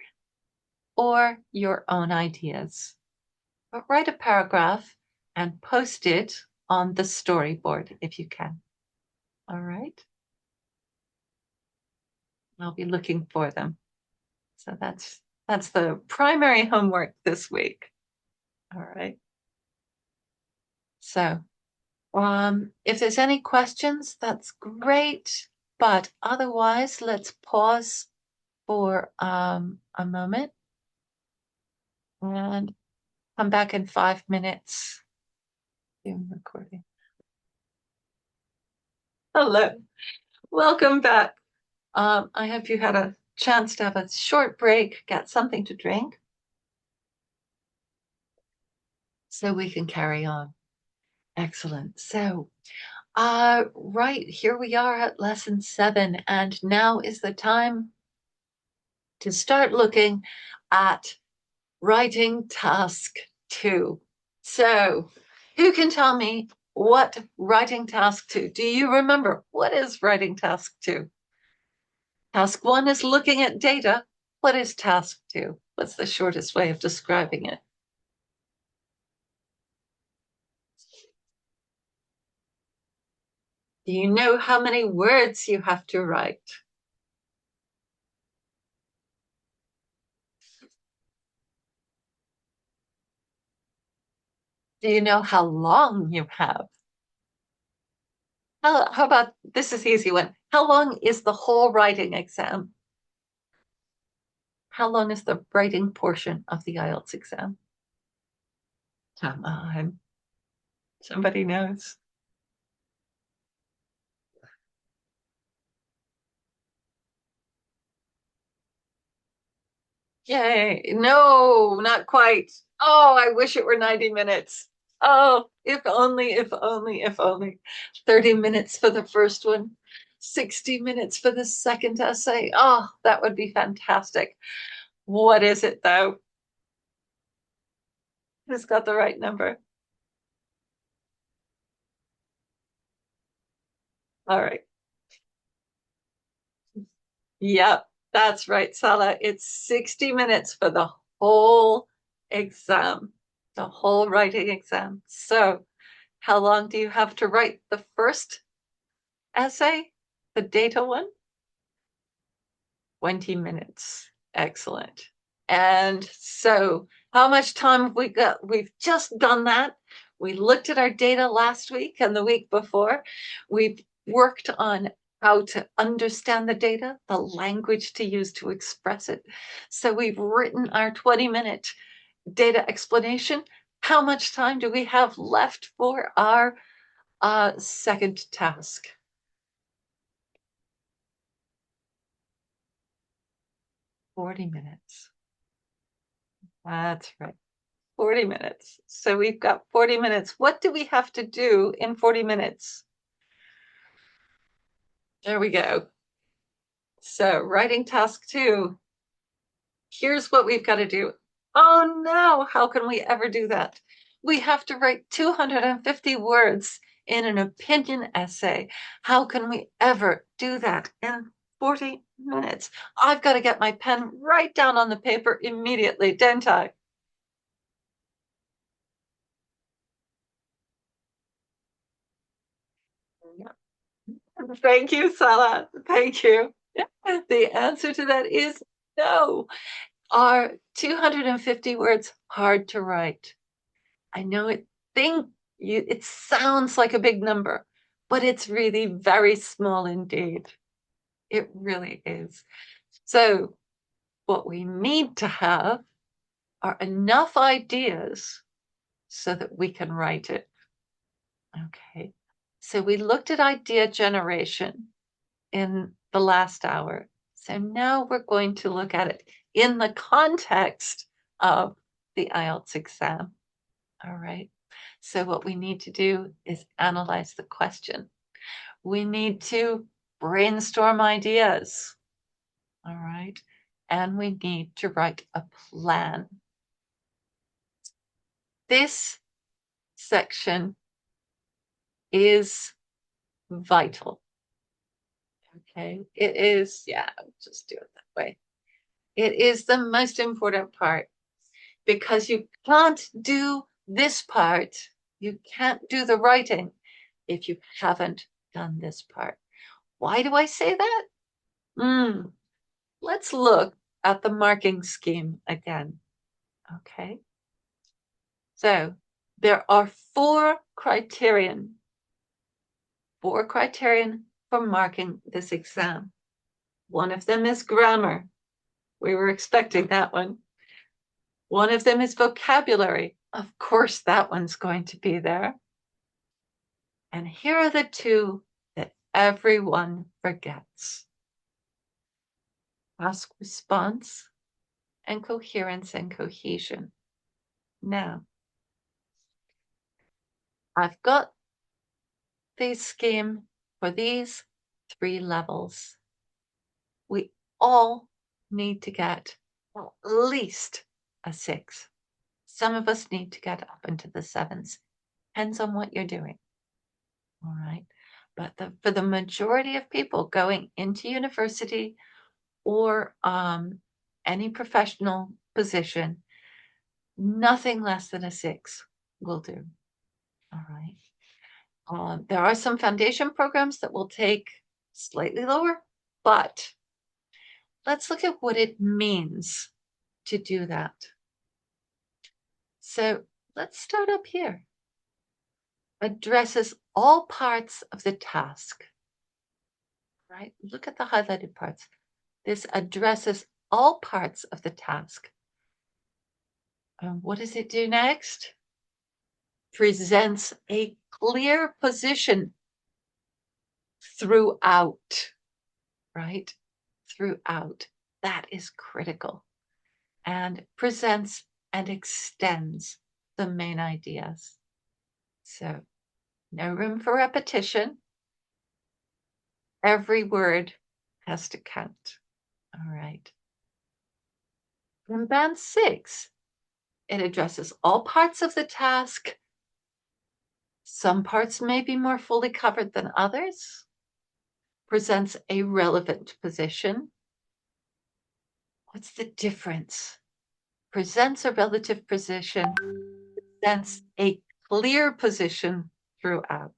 or your own ideas. But write a paragraph and post it on the storyboard if you can. All right. I'll be looking for them. So that's the primary homework this week. All right. So if there's any questions, that's great. But otherwise, let's pause for a moment and come back in 5 minutes. Recording. Hello, welcome back. I hope you had a chance to have a short break, get something to drink, so we can carry on. Excellent. So, right, here we are at lesson 7, and now is the time to start looking at writing task 2. So, who can tell me what writing task 2? Do you remember what is writing task 2? Task 1 is looking at data. What is task 2? What's the shortest way of describing it? Do you know how many words you have to write? Do you know how long you have? How about, this is easy one. How long is the whole writing exam? How long is the writing portion of the IELTS exam? Come on. Somebody knows. Yay. No, not quite. Oh, I wish it were 90 minutes. Oh, if only, if only, if only. 30 minutes for the first one, 60 minutes for the second essay. Oh, that would be fantastic. What is it, though? Who's got the right number? All right. Yep, that's right, Salah. It's 60 minutes for the whole exam, the whole writing exam. So, how long do you have to write the first essay, the data one? 20 minutes. Excellent. And so, how much time have we got? We've just done that. We looked at our data last week and the week before. We've worked on how to understand the data, the language to use to express it. So we've written our 20-minute data explanation. How much time do we have left for our second task? 40 minutes. That's right. 40 minutes. So we've got 40 minutes. What do we have to do in 40 minutes? There we go. So writing task 2. Here's what we've got to do. Oh no, how can we ever do that? We have to write 250 words in an opinion essay. How can we ever do that in 40 minutes? I've got to get my pen right down on the paper immediately, don't I? Thank you, Salah. Thank you. The answer to that is no. Are 250 words hard to write? I know it sounds like a big number, but it's really very small indeed. It really is. So what we need to have are enough ideas so that we can write it. Okay. So we looked at idea generation in the last hour. So now we're going to look at it in the context of the IELTS exam. All right. So what we need to do is analyze the question. We need to brainstorm ideas. All right. And we need to write a plan. This section is vital. Okay. It is, yeah, I'll just do it that way. It is the most important part because you can't do this part. You can't do the writing if you haven't done this part. Why do I say that? Let's look at the marking scheme again. Okay. So there are four criterion for marking this exam. One of them is grammar. We were expecting that one. One of them is vocabulary. Of course, that one's going to be there. And here are the two that everyone forgets. Task response and coherence and cohesion. Now, I've got the scheme for these 3 levels. We all need to get at least a 6. Some of us need to get up into the 7s. Depends on what you're doing. All right. But for the majority of people going into university or any professional position, nothing less than a 6 will do. All right. There are some foundation programs that will take slightly lower, but let's look at what it means to do that. So let's start up here. Addresses all parts of the task. Right? Look at the highlighted parts. This addresses all parts of the task. And what does it do next? Presents a clear position throughout, right? Throughout. That is critical. And presents and extends the main ideas. So, no room for repetition. Every word has to count. All right. In Band 6, it addresses all parts of the task. Some parts may be more fully covered than others. Presents a relevant position. What's the difference? Presents a relative position, presents a clear position throughout.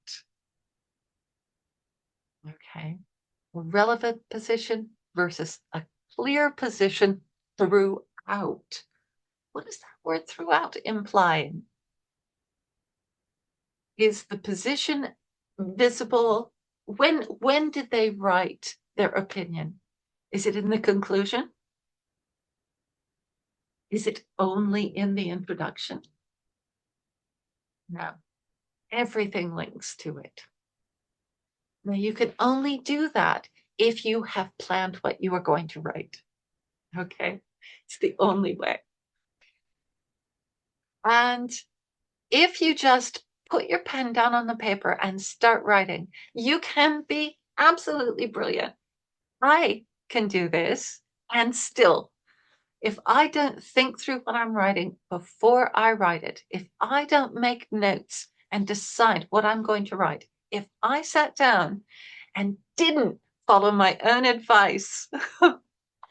Okay. A relevant position versus a clear position throughout. What does that word throughout implying? Is the position visible? When did they write their opinion? Is it in the conclusion? Is it only in the introduction? No. Everything links to it. Now, you can only do that if you have planned what you are going to write. Okay? It's the only way. And if you just put your pen down on the paper and start writing, you can be absolutely brilliant. I can do this, and still, if I don't think through what I'm writing before I write it, if I don't make notes and decide what I'm going to write, if I sat down and didn't follow my own advice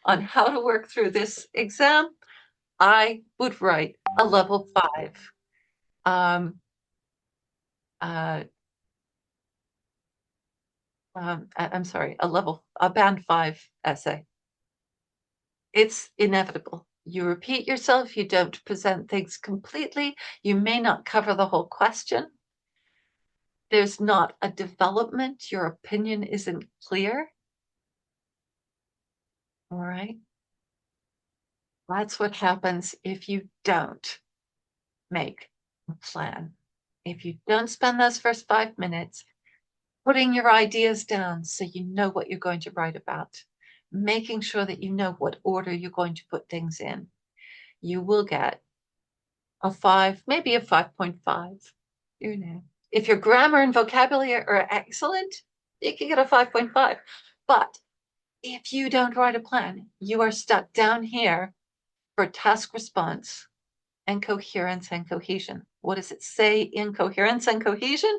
on how to work through this exam, I would write a level 5. I'm sorry, a band 5 essay. It's inevitable. You repeat yourself, you don't present things completely, you may not cover the whole question. There's not a development, your opinion isn't clear. All right. That's what happens if you don't make a plan. If you don't spend those first 5 minutes putting your ideas down so you know what you're going to write about, making sure that you know what order you're going to put things in, you will get a 5, maybe a 5.5. You know, if your grammar and vocabulary are excellent, you can get a 5.5. But if you don't write a plan, you are stuck down here for task response and coherence and cohesion. What does it say in coherence and cohesion?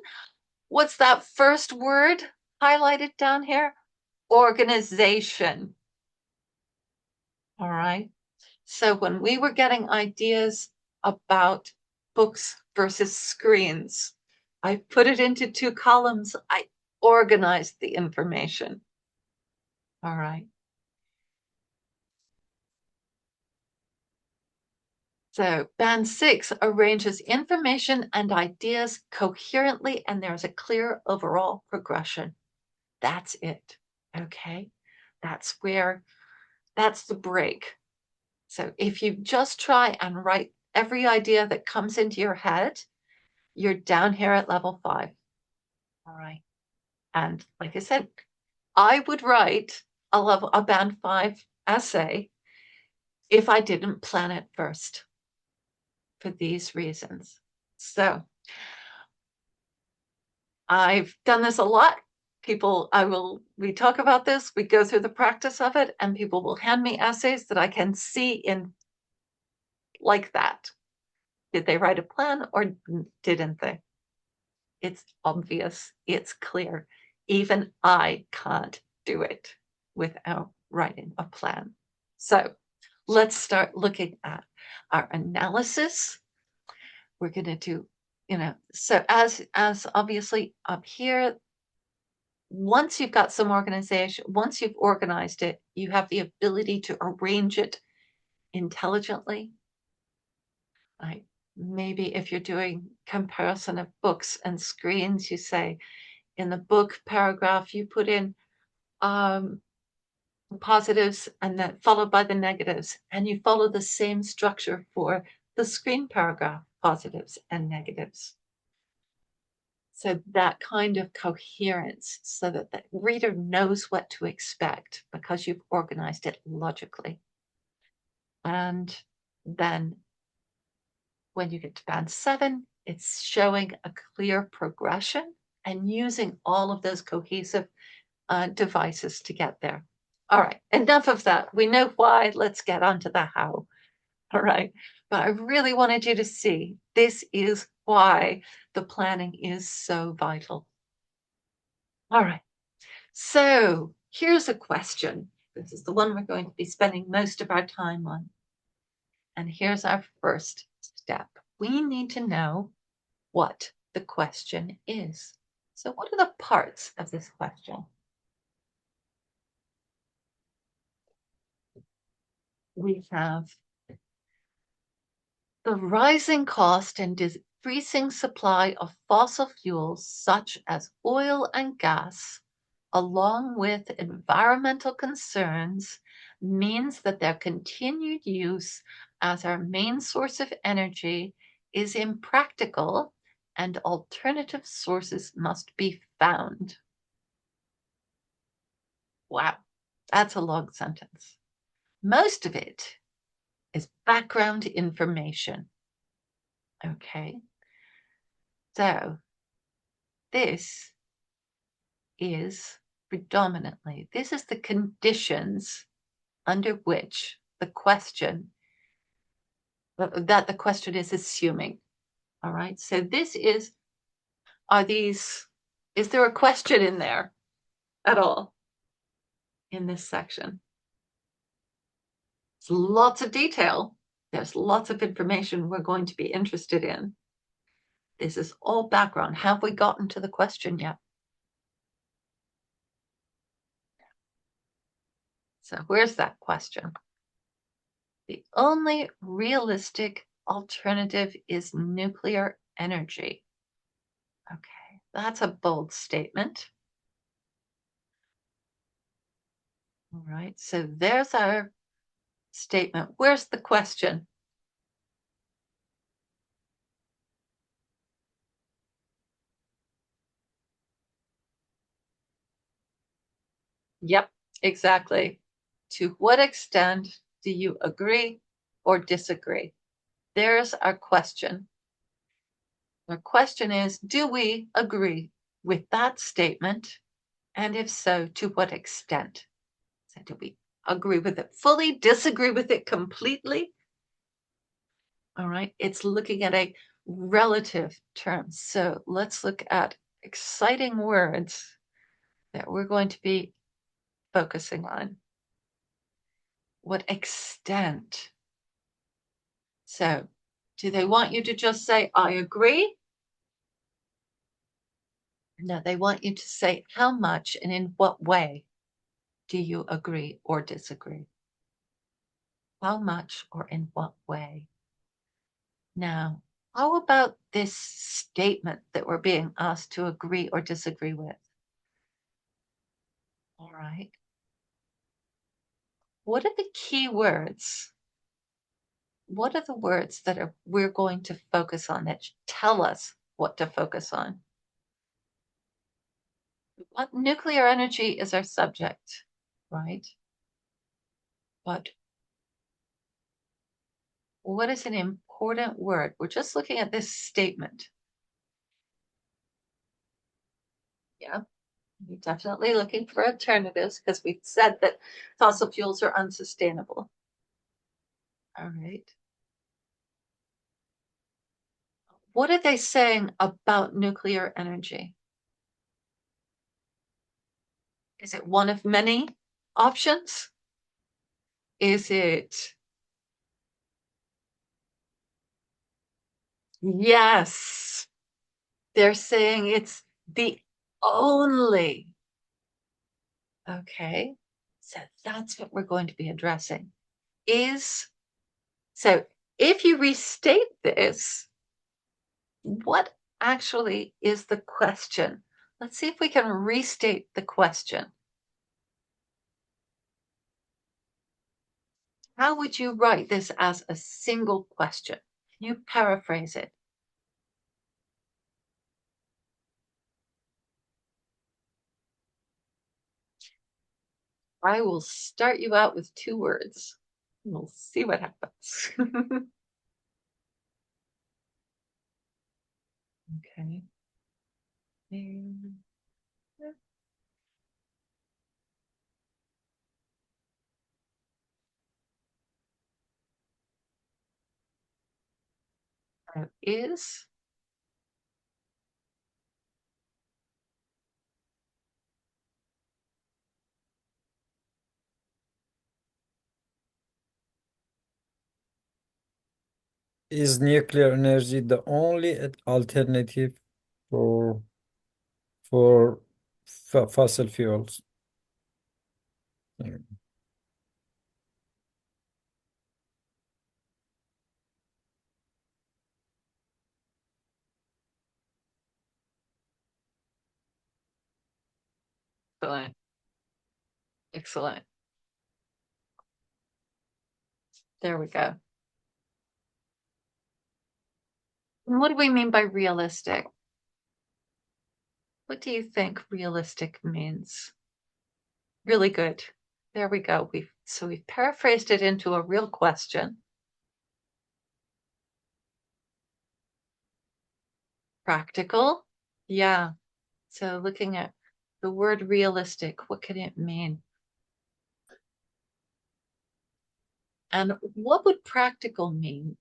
What's that first word highlighted down here? Organization. All right. So when we were getting ideas about books versus screens, I put it into 2 columns. I organized the information. All right. So band 6 arranges information and ideas coherently, and there's a clear overall progression. That's it. Okay. That's the break. So if you just try and write every idea that comes into your head, you're down here at level 5. All right. And like I said, I would write a band 5 essay if I didn't plan it first for these reasons. So I've done this a lot. We talk about this, we go through the practice of it, and people will hand me essays that I can see in like that. Did they write a plan or didn't they? It's obvious, it's clear. Even I can't do it without writing a plan. So let's start looking at our analysis. We're going to do, so as obviously up here, once you've got some organization, once you've organized it, you have the ability to arrange it intelligently. Like maybe if you're doing comparison of books and screens, you say in the book paragraph, you put in positives and then followed by the negatives, and you follow the same structure for the screen paragraph, positives and negatives. So that kind of coherence, so that the reader knows what to expect because you've organized it logically. And then when you get to band 7, it's showing a clear progression and using all of those cohesive devices to get there. All right, enough of that. We know why. Let's get on to the how. All right. But I really wanted you to see this is why the planning is so vital. All right. So here's a question. This is the one we're going to be spending most of our time on. And here's our first step. We need to know what the question is. So what are the parts of this question? We have the rising cost and decreasing supply of fossil fuels such as oil and gas, along with environmental concerns, means that their continued use as our main source of energy is impractical and alternative sources must be found. Wow, that's a long sentence. Most of it is background information. Okay, so this is predominantly, this is the conditions under which the question, that the question is assuming. All right, so this is, is there a question in there at all in this section? It's lots of detail. There's lots of information we're going to be interested in. This is all background. Have we gotten to the question yet? So where's that question? The only realistic alternative is nuclear energy. Okay, that's a bold statement. All right, so there's our statement. Where's the question? Yep, exactly. To what extent do you agree or disagree? There's our question. Our question is, do we agree with that statement? And if so, to what extent? So do we agree with it fully, disagree with it completely? All right, it's looking at a relative term. So let's look at exciting words that we're going to be focusing on. What extent? So do they want you to just say, I agree? No, they want you to say how much and in what way do you agree or disagree? How much or in what way? Now, how about this statement that we're being asked to agree or disagree with? All right. What are the key words? What are the words that we're going to focus on that tell us what to focus on? What nuclear energy is our subject, right? But what is an important word? We're just looking at this statement. Yeah, you're definitely looking for alternatives because we've said that fossil fuels are unsustainable. All right. What are they saying about nuclear energy? Is it one of many options? Is it? Yes. They're saying it's the only. Okay. So that's what we're going to be addressing. So if you restate this, what actually is the question? Let's see if we can restate the question. How would you write this as a single question? Can you paraphrase it? I will start you out with 2 words. We'll see what happens. Okay. Is nuclear energy the only alternative for for fossil fuels? excellent. Excellent. There we go. And what do we mean by realistic? What do you think realistic means? Really good. There we go. We've paraphrased it into a real question. Practical. Yeah. So looking at the word realistic, what can it mean? And what would practical mean?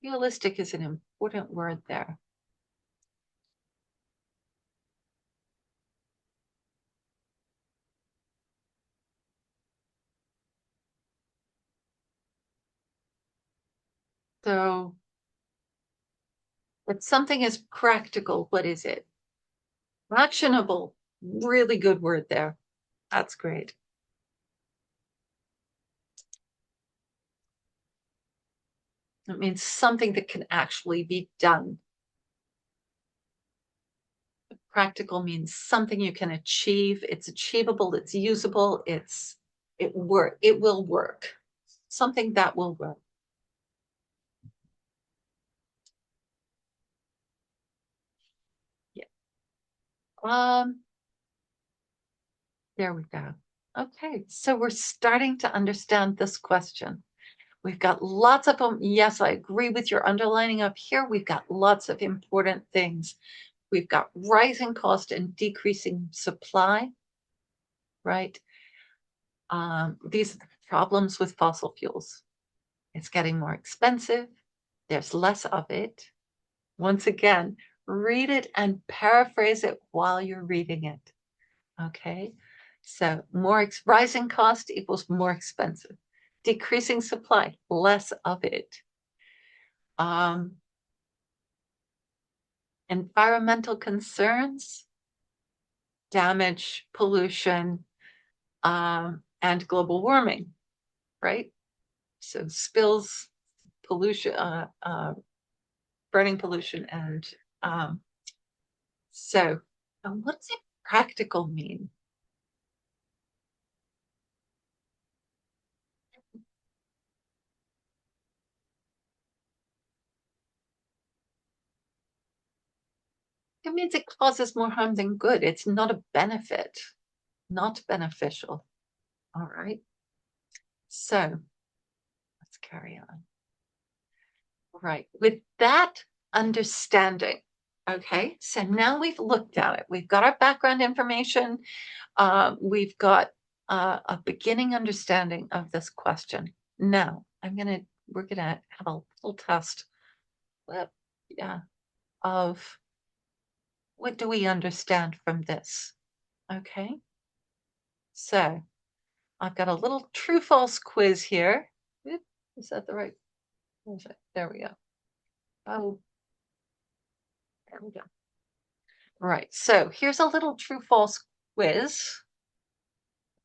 Realistic is an important word there. So if something is practical, what is it? Actionable. Really good word there. That's great. It means something that can actually be done. Practical means something you can achieve. It's achievable, it's usable, it will work. Something that will work. Yeah. There we go. Okay, so we're starting to understand this question. We've got lots of them. Yes, I agree with your underlining up here. We've got lots of important things. We've got rising cost and decreasing supply, right? These are the problems with fossil fuels. It's getting more expensive. There's less of it. Once again, read it and paraphrase it while you're reading it. Okay, so rising cost equals more expensive. Decreasing supply, less of it. Environmental concerns, damage, pollution, and global warming, right? So spills, pollution, burning pollution, and so what does it practical mean? It means it causes more harm than good. It's not a benefit, not beneficial. All right. So let's carry on. Right. With that understanding, okay, so now we've looked at it. We've got our background information. We've got a beginning understanding of this question. Now we're gonna have a little test. Yeah, of what do we understand from this? Okay. So I've got a little true false quiz here. Is that the right? There we go. Oh, there we go. Right, so here's a little true false quiz.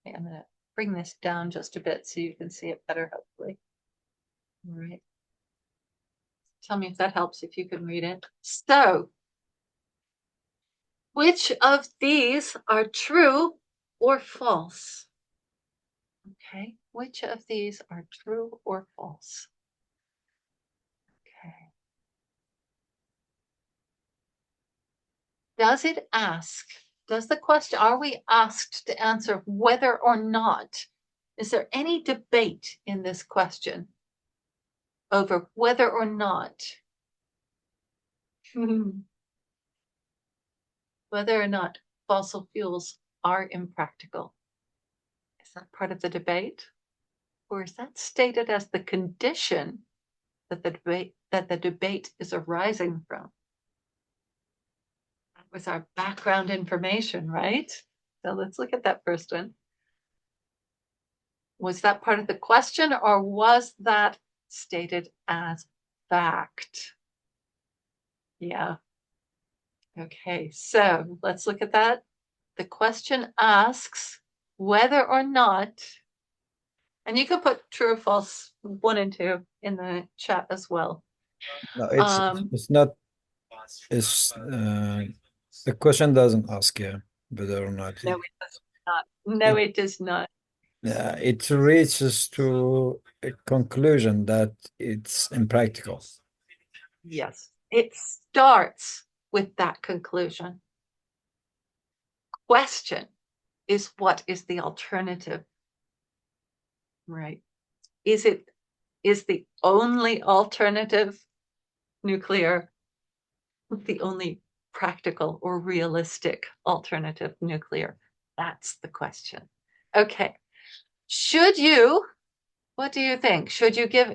Okay, I'm gonna bring this down just a bit so you can see it better, hopefully. All right. Tell me if that helps, if you can read it. So, which of these are true or false? Okay, which of these are true or false? Okay. Does it ask, does the question, are we asked to answer whether or not? Is there any debate in this question over whether or not, whether or not fossil fuels are impractical? Is that part of the debate? Or is that stated as the condition that the debate is arising from? That was our background information, right? So let's look at that first one. Was that part of the question, or was that stated as fact? Yeah. Okay, so let's look at that. The question asks whether or not, and you can put true or false 1 and 2 in the chat as well. No, it's not. It's the question doesn't ask whether or not. No, it does not. No, it does not. It reaches to a conclusion that it's impractical. Yes, it starts with that conclusion. Question is, what is the alternative? Right. Is the only alternative nuclear, the only practical or realistic alternative nuclear? That's the question. Okay. What do you think?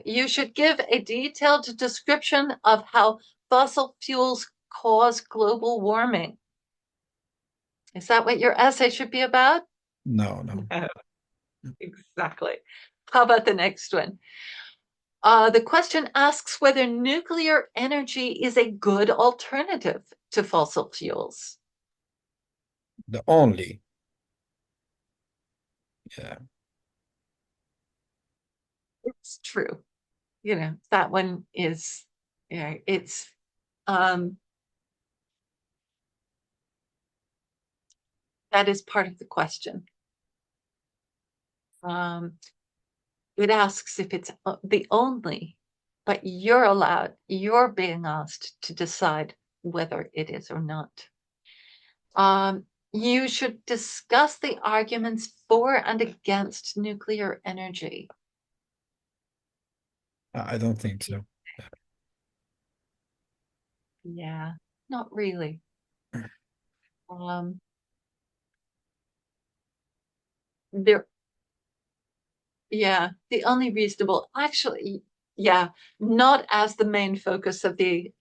You should give a detailed description of how fossil fuels cause global warming. Is that what your essay should be about? No. No, exactly. How about the next one? The question asks whether nuclear energy is a good alternative to fossil fuels. The only. Yeah. It's true. You know, that one is, yeah, it's, that is part of the question. It asks if it's the only, but you're being asked to decide whether it is or not. You should discuss the arguments for and against nuclear energy. I don't think so. Yeah, not really. There, yeah, the only reasonable, actually, yeah, not as the main focus of the,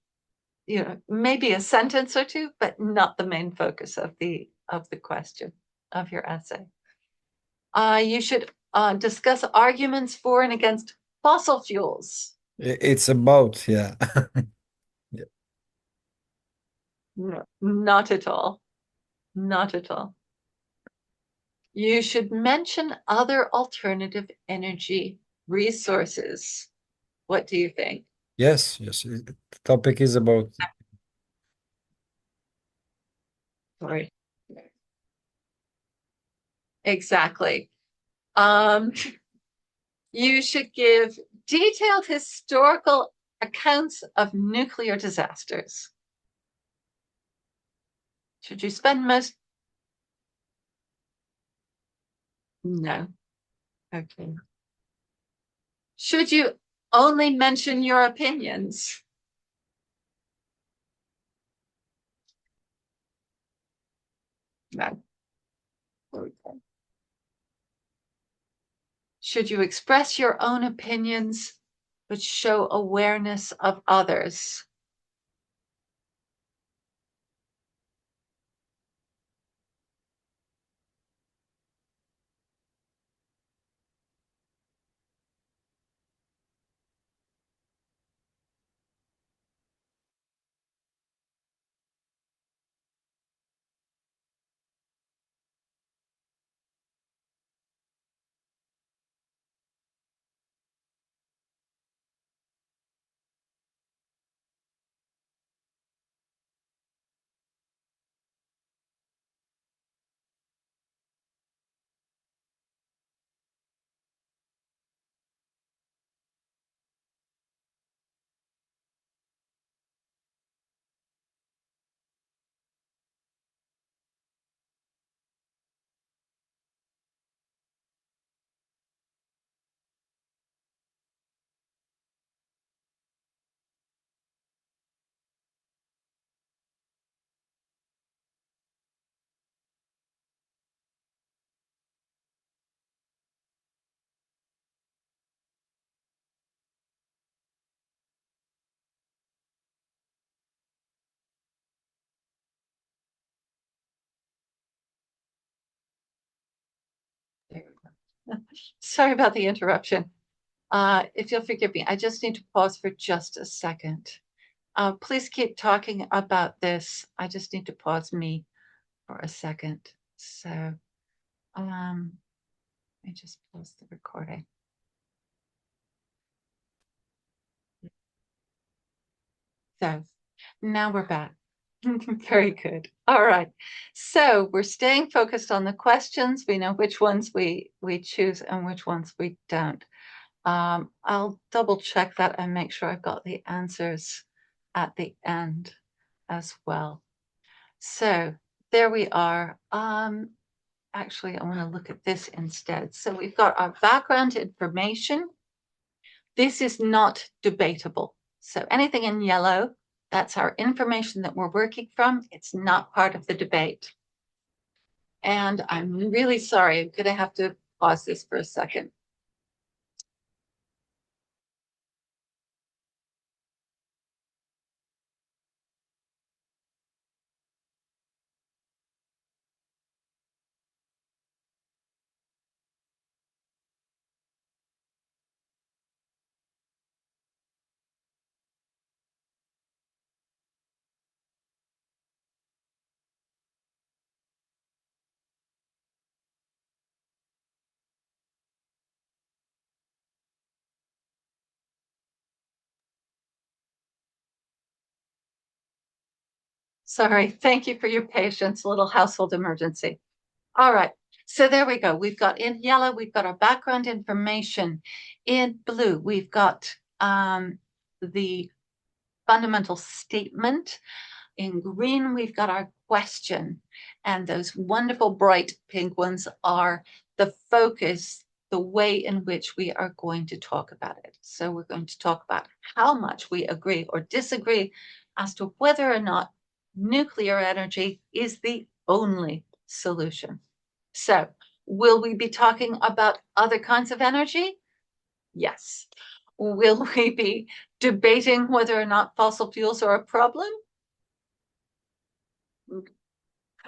maybe a sentence or two, but not the main focus of the question of your essay. You should discuss arguments for and against fossil fuels. It's about, yeah. Yeah. No, not at all. Not at all. You should mention other alternative energy resources. What do you think? Yes. The topic is about. Sorry. Exactly. You should give detailed historical accounts of nuclear disasters. Should you spend most? No. Okay. Should you only mention your opinions? No. Okay. Should you express your own opinions but show awareness of others? Sorry about the interruption. If you'll forgive me, I just need to pause for just a second. Please keep talking about this. I just need to pause me for a second. So, let me just pause the recording. So now we're back. Very good. All right. So we're staying focused on the questions. We know which ones we choose and which ones we don't. I'll double check that and make sure I've got the answers at the end as well. So there we are. Actually, I want to look at this instead. So we've got our background information. This is not debatable. So anything in yellow, that's our information that we're working from. It's not part of the debate. And I'm really sorry, I'm going to have to pause this for a second. Sorry, thank you for your patience, a little household emergency. All right, so there we go. We've got in yellow, we've got our background information. In blue, we've got the fundamental statement. In green, we've got our question. And those wonderful bright pink ones are the focus, the way in which we are going to talk about it. So we're going to talk about how much we agree or disagree as to whether or not nuclear energy is the only solution. So will we be talking about other kinds of energy? Yes. Will we be debating whether or not fossil fuels are a problem?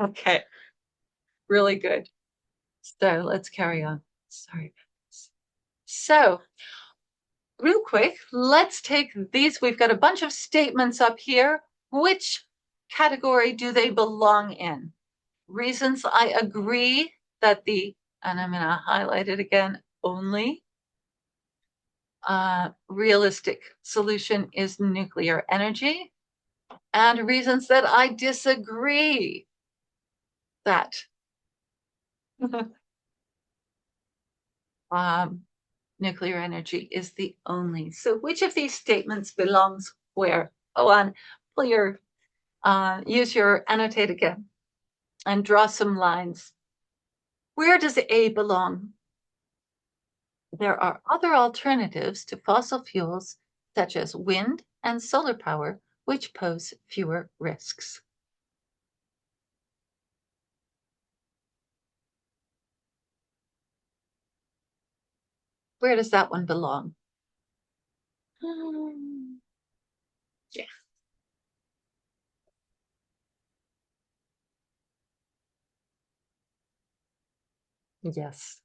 Okay, really good. So let's carry on. Sorry. So real quick, let's take these. We've got a bunch of statements up here. Which category do they belong in? Reasons I agree that the, and I'm going to highlight it again, only realistic solution is nuclear energy, and reasons that I disagree that nuclear energy is the only. So which of these statements belongs where? Oh, and pull your, use your annotate again and draw some lines. Where does A belong? There are other alternatives to fossil fuels, such as wind and solar power, which pose fewer risks. Where does that one belong? Yeah. Yes.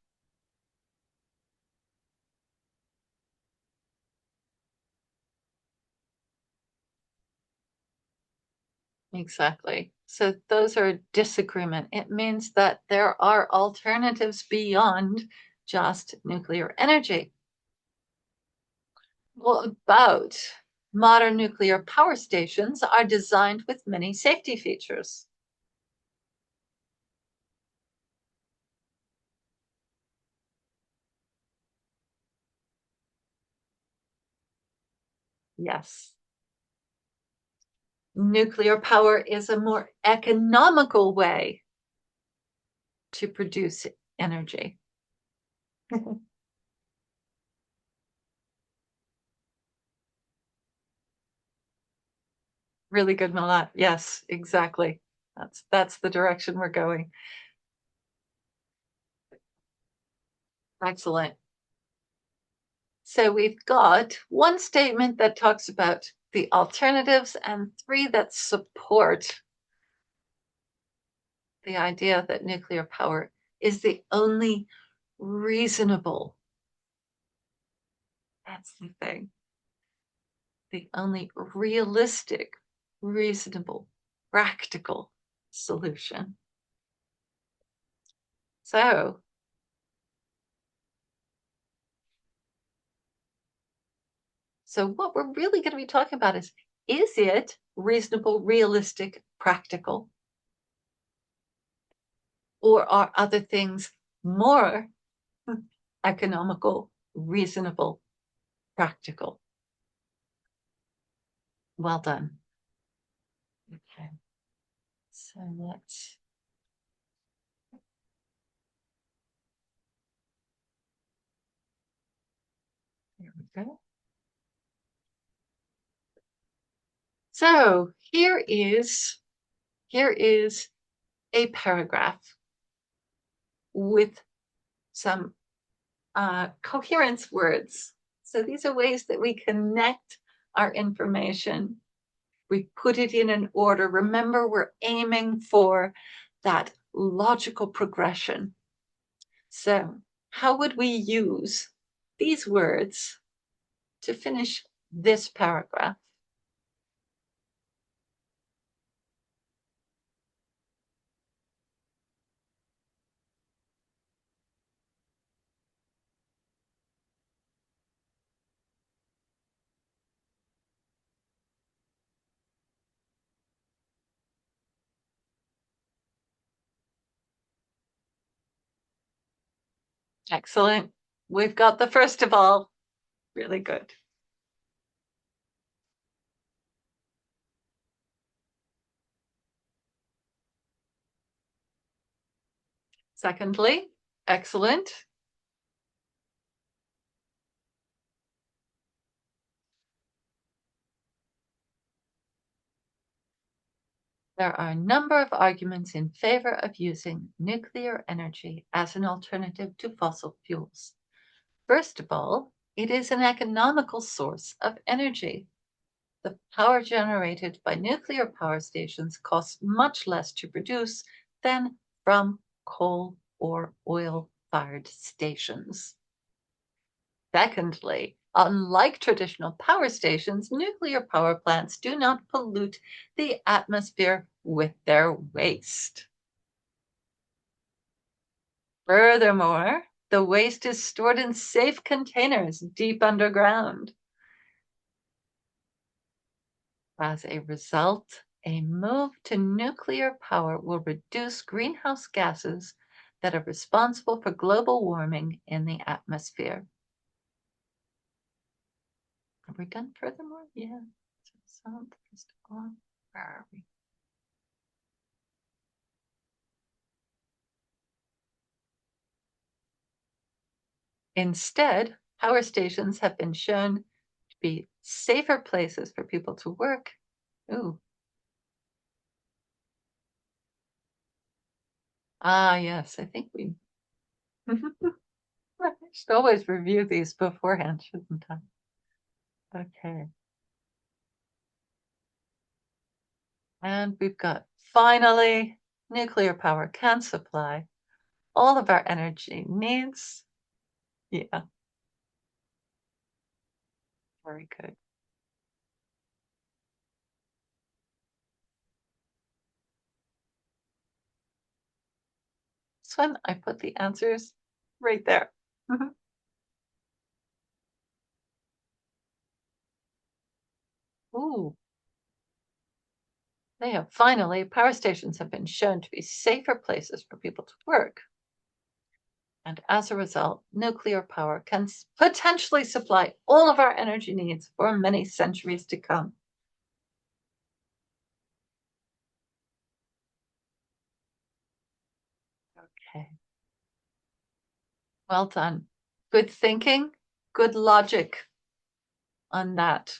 Exactly. So those are disagreement. It means that there are alternatives beyond just nuclear energy. Well, about modern nuclear power stations are designed with many safety features. Yes. Nuclear power is a more economical way to produce energy. Really good, Milat. Yes, exactly. That's the direction we're going. Excellent. So we've got one statement that talks about the alternatives and three that support the idea that nuclear power is the only reasonable. That's the thing. The only realistic, reasonable, practical solution. So, what we're really going to be talking about is it reasonable, realistic, practical? Or are other things more economical, reasonable, practical? Well done. Okay. So let's. There we go. So here is a paragraph with some coherence words. So these are ways that we connect our information. We put it in an order. Remember, we're aiming for that logical progression. So how would we use these words to finish this paragraph? Excellent. We've got the first of all. Really good. Secondly, excellent. There are a number of arguments in favor of using nuclear energy as an alternative to fossil fuels. First of all, it is an economical source of energy. The power generated by nuclear power stations costs much less to produce than from coal or oil-fired stations. Secondly, unlike traditional power stations, nuclear power plants do not pollute the atmosphere with their waste. Furthermore, the waste is stored in safe containers deep underground. As a result, a move to nuclear power will reduce greenhouse gases that are responsible for global warming in the atmosphere. Have we done furthermore? Yeah. First of all, where are we? Instead, power stations have been shown to be safer places for people to work. Ooh. Ah, yes, I think we I should always review these beforehand, shouldn't I? Okay. And we've got, finally, nuclear power can supply all of our energy needs. Yeah. Very good. This one, I put the answers right there. Ooh. Finally, power stations have been shown to be safer places for people to work. And as a result, nuclear power can potentially supply all of our energy needs for many centuries to come. Okay. Well done. Good thinking, good logic on that.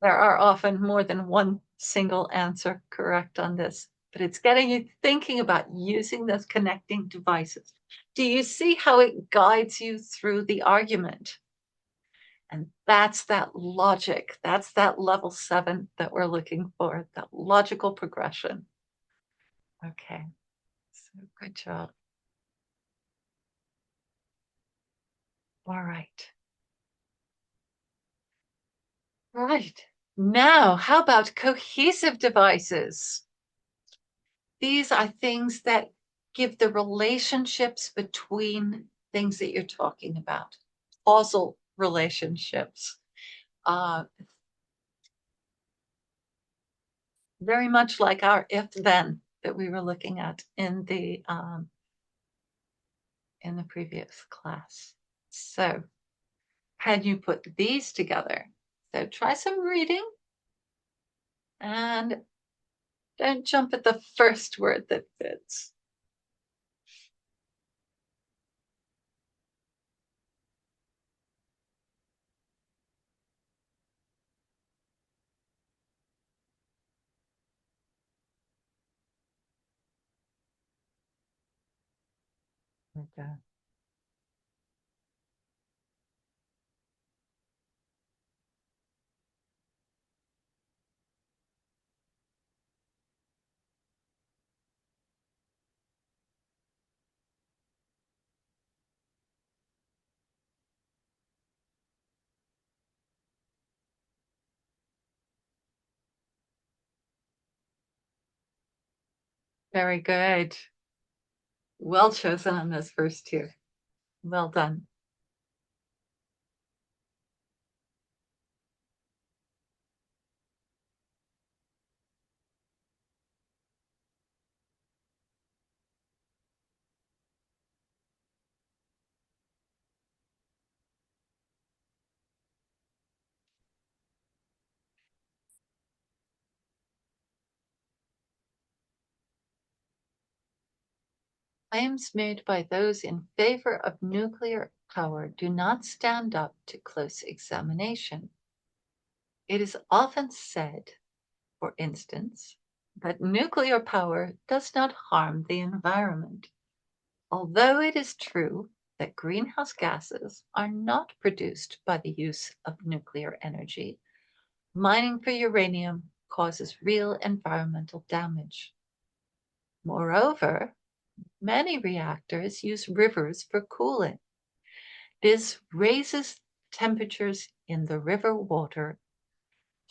There are often more than one single answer correct on this, but it's getting you thinking about using those connecting devices. Do you see how it guides you through the argument? And that's that logic. That's that level 7 that we're looking for, that logical progression. Okay, so good job. All right. Right. Now, how about cohesive devices? These are things that give the relationships between things that you're talking about, causal relationships. Very much like our if-then that we were looking at in the previous class. So, can you put these together? So try some reading and don't jump at the first word that fits. Okay. Very good. Well chosen on those first two. Well done. Claims made by those in favor of nuclear power do not stand up to close examination. It is often said, for instance, that nuclear power does not harm the environment. Although it is true that greenhouse gases are not produced by the use of nuclear energy, mining for uranium causes real environmental damage. Moreover, many reactors use rivers for cooling. This raises temperatures in the river water,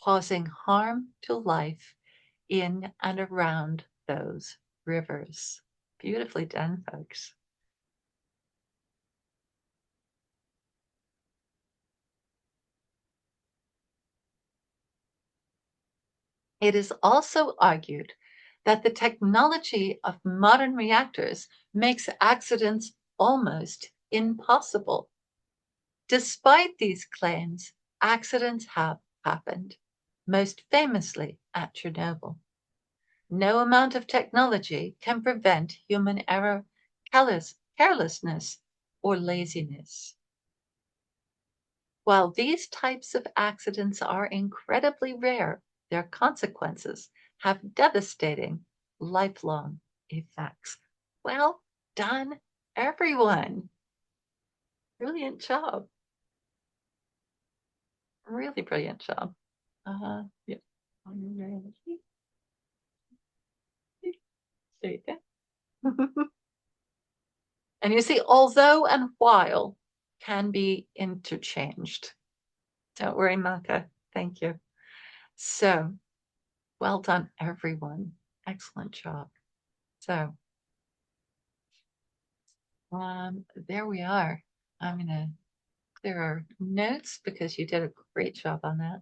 causing harm to life in and around those rivers. Beautifully done, folks. It is also argued that the technology of modern reactors makes accidents almost impossible. Despite these claims, accidents have happened, most famously at Chernobyl. No amount of technology can prevent human error, carelessness, or laziness. While these types of accidents are incredibly rare, their consequences have devastating, lifelong effects. Well done, everyone. Brilliant job. Really brilliant job. Yeah. There you go. And you see, although and while can be interchanged. Don't worry, Malka. Thank you. So, well done, everyone. Excellent job. So, there we are. I'm going to clear our notes because you did a great job on that.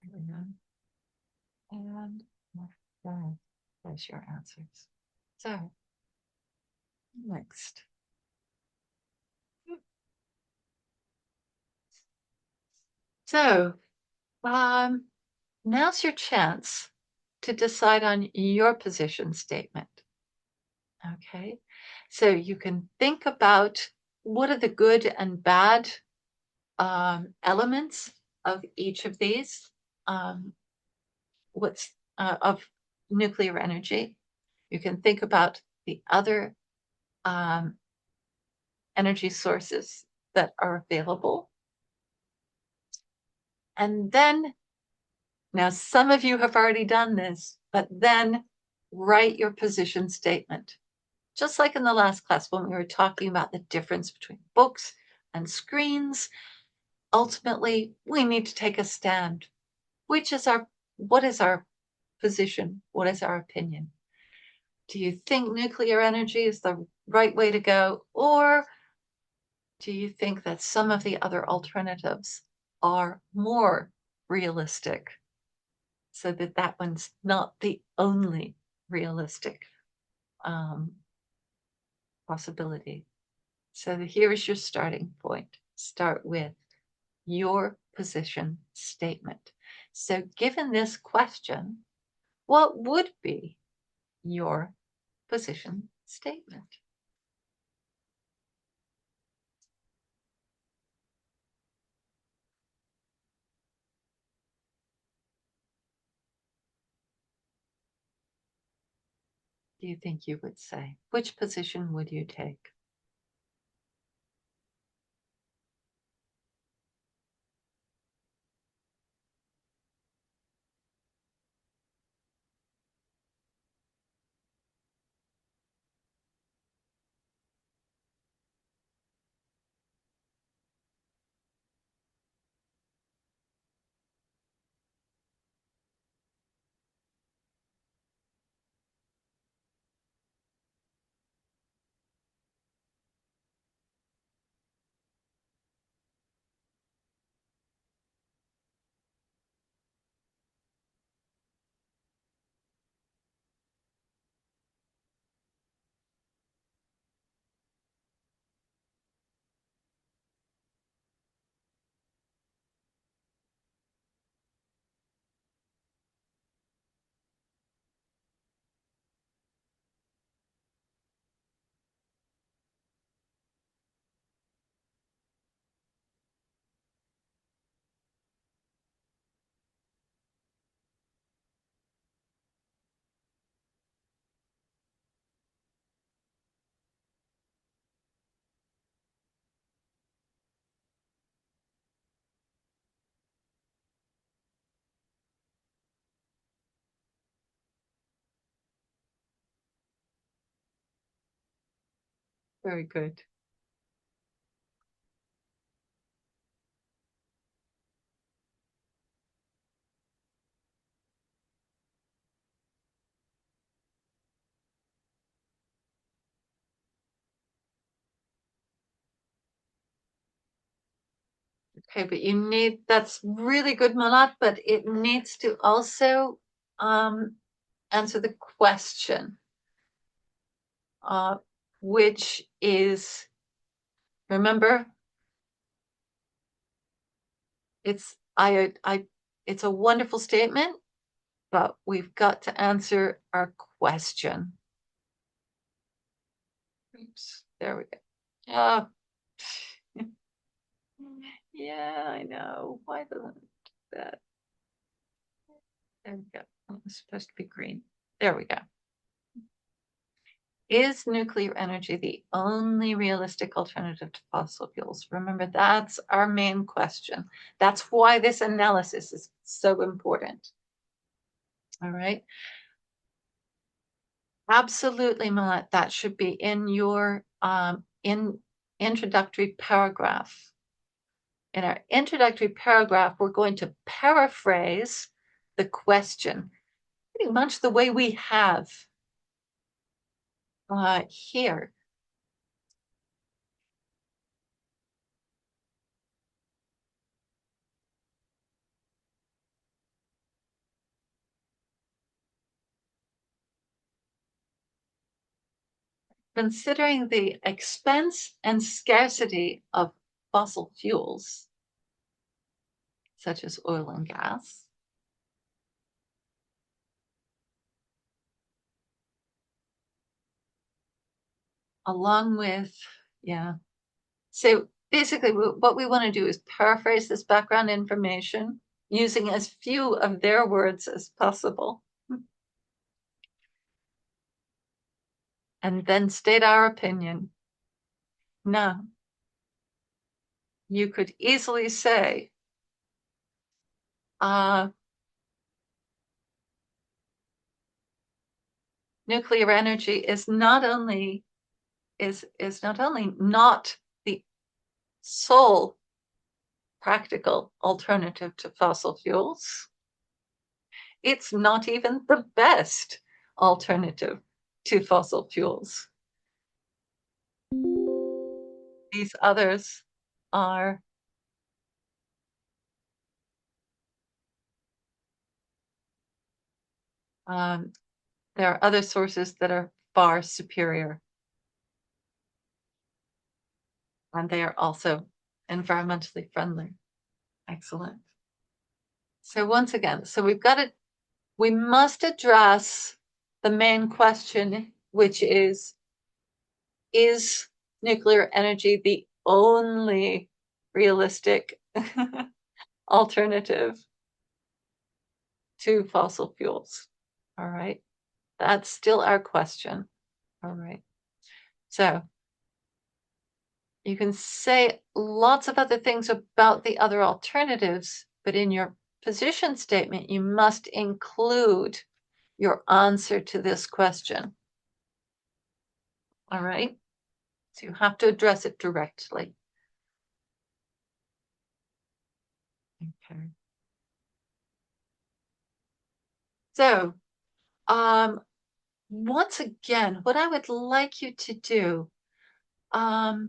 There we go. And there's your answers. So, next. So, now's your chance to decide on your position statement. Okay, so you can think about what are the good and bad elements of each of these, of nuclear energy. You can think about the other energy sources that are available. And then, now some of you have already done this, but then write your position statement. Just like in the last class when we were talking about the difference between books and screens, ultimately we need to take a stand. What is our position? What is our opinion? Do you think nuclear energy is the right way to go? Or do you think that some of the other alternatives are more realistic, so that one's not the only realistic possibility? So here is your starting point. Start with your position statement. So given this question, what would be your position statement? Do you think you would say? Which position would you take? Very good. Okay, but that's really good, Malat, but it needs to also answer the question, which is, remember, it's a wonderful statement, but we've got to answer our question. Oops, there we go. Oh. Yeah, I know. Why doesn't it do that? There we go. Oh, it's supposed to be green. There we go. Is nuclear energy the only realistic alternative to fossil fuels? Remember, that's our main question. That's why this analysis is so important. All right. Absolutely, Millet. That should be in your introductory paragraph. In our introductory paragraph, we're going to paraphrase the question pretty much the way we have here. Considering the expense and scarcity of fossil fuels, such as oil and gas, along with, yeah. So basically what we want to do is paraphrase this background information using as few of their words as possible. And then state our opinion. Now, you could easily say, nuclear energy is not only not the sole practical alternative to fossil fuels, it's not even the best alternative to fossil fuels. These others are there are other sources that are far superior. And they are also environmentally friendly. Excellent. So once again, we must address the main question, which is nuclear energy the only realistic alternative to fossil fuels? All right. That's still our question. All right. So you can say lots of other things about the other alternatives, but in your position statement, you must include your answer to this question. All right? So you have to address it directly. Okay. So, once again, what I would like you to do, for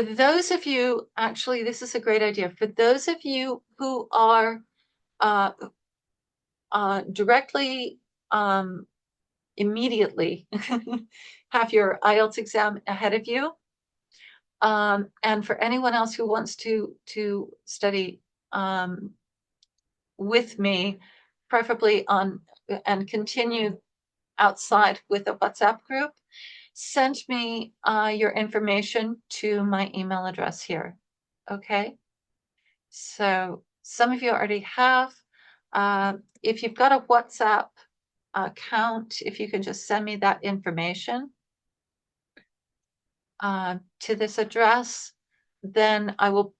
those of you, actually, this is a great idea. For those of you who are directly, immediately have your IELTS exam ahead of you, and for anyone else who wants to study with me, preferably on and continue outside with a WhatsApp group, send me your information to my email address here. Okay. So some of you already have. If you've got a WhatsApp account, if you can just send me that information to this address, then I will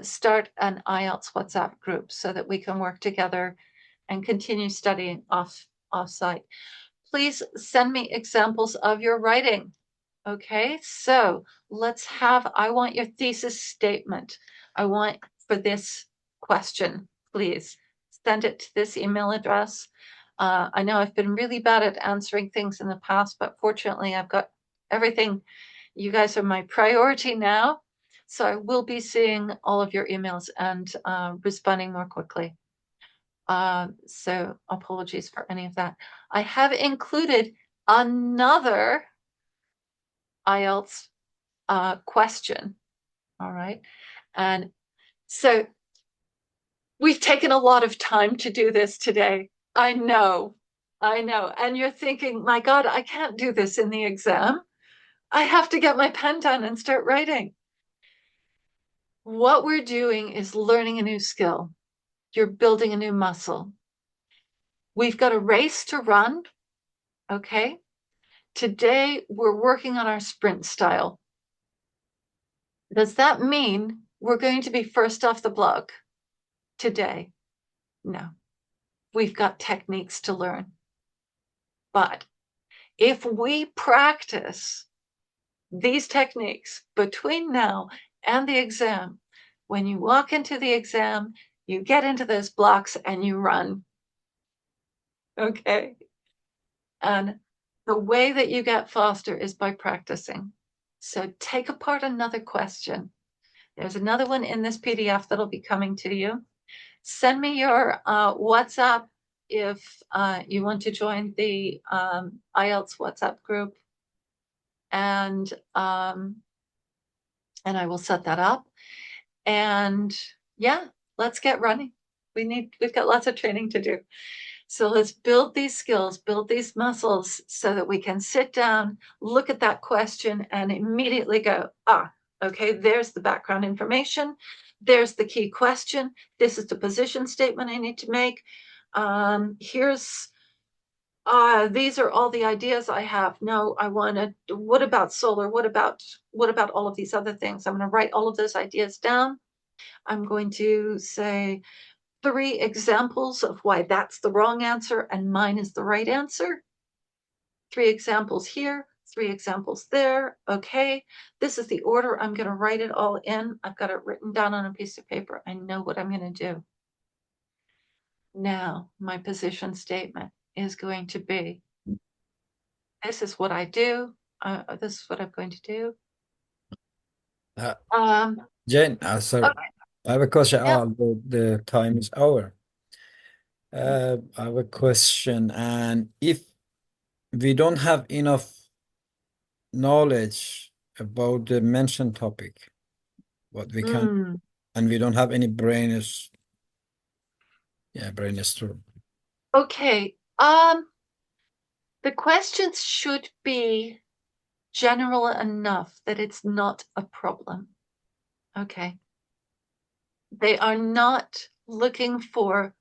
start an IELTS WhatsApp group so that we can work together and continue studying off-site. Please send me examples of your writing. Okay, so I want your thesis statement. I want for this question, please send it to this email address. I know I've been really bad at answering things in the past, but fortunately I've got everything. You guys are my priority now. So I will be seeing all of your emails and responding more quickly. So apologies for any of that. I have included another IELTS question. All right. And so we've taken a lot of time to do this today. I know. And you're thinking, my God, I can't do this in the exam. I have to get my pen down and start writing. What we're doing is learning a new skill. You're building a new muscle. We've got a race to run. Okay. Today, we're working on our sprint style. Does that mean we're going to be first off the block today? No. We've got techniques to learn. But if we practice these techniques between now and the exam, when you walk into the exam, you get into those blocks and you run. Okay? And the way that you get faster is by practicing. So take apart another question. There's another one in this PDF that'll be coming to you. Send me your WhatsApp if you want to join the IELTS WhatsApp group, and I will set that up. And yeah, let's get running. We've got lots of training to do. So let's build these skills, build these muscles so that we can sit down, look at that question and immediately go, okay, there's the background information. There's the key question. This is the position statement I need to make. These are all the ideas I have. No, what about solar? What about all of these other things? I'm going to write all of those ideas down. I'm going to say, 3 examples of why that's the wrong answer and mine is the right answer. 3 examples here, 3 examples there. Okay, this is the order I'm going to write it all in. I've got it written down on a piece of paper. I know what I'm going to do. Now, my position statement is going to be, this is what I do. This is what I'm going to do. Jane, sorry. Okay. I have a question. Yeah. The time is over. I have a question. And if we don't have enough knowledge about the mentioned topic, what we can, and we don't have any brainstorm. Okay. The questions should be general enough that it's not a problem. Okay. They are not looking for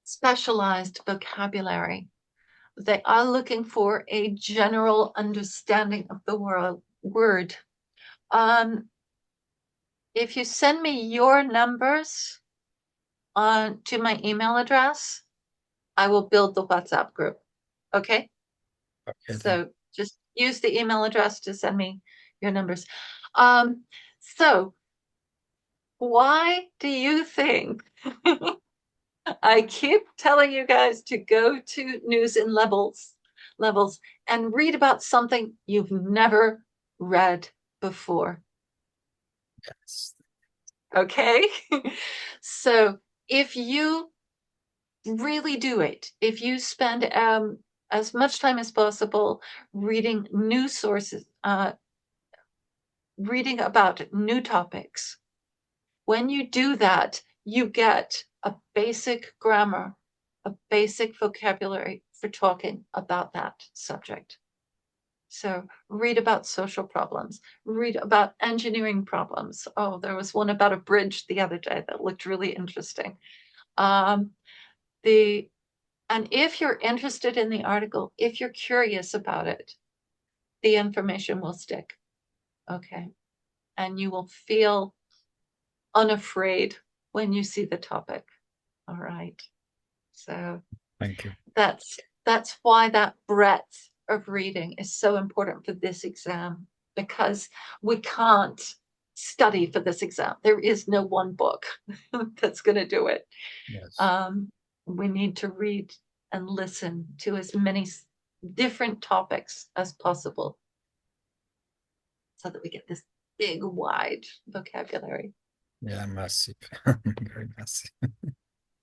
specialized vocabulary. They are looking for a general understanding of the word. If you send me your numbers to my email address, I will build the WhatsApp group. Okay? So just use the email address to send me your numbers. So why do you think I keep telling you guys to go to News and Levels and read about something you've never read before? Yes. Okay? So if you really do it, if you spend as much time as possible reading news sources, reading about new topics, when you do that, you get a basic grammar, a basic vocabulary for talking about that subject. So read about social problems, read about engineering problems. Oh, there was one about a bridge the other day that looked really interesting. And if you're interested in the article, if you're curious about it, the information will stick. Okay. And you will feel unafraid when you see the topic. All right. So thank you. That's why that breadth of reading is so important for this exam, because we can't study for this exam. There is no one book that's going to do it. Yes. We need to read and listen to as many different topics as possible so that we get this big, wide vocabulary. Yeah, massive. Very massive.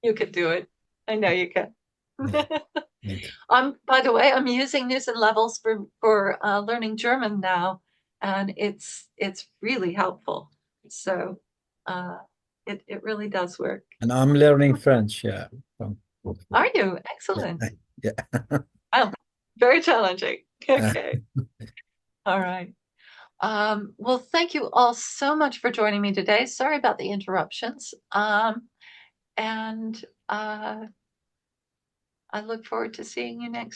You can do it. I know you can. Yeah. By the way, I'm using News and Levels for learning German now, and it's really helpful. So it really does work. And I'm learning French, yeah. Are you? Excellent. Yeah. Well, very challenging. Okay. All right. Well, thank you all so much for joining me today. Sorry about the interruptions. And I look forward to seeing you next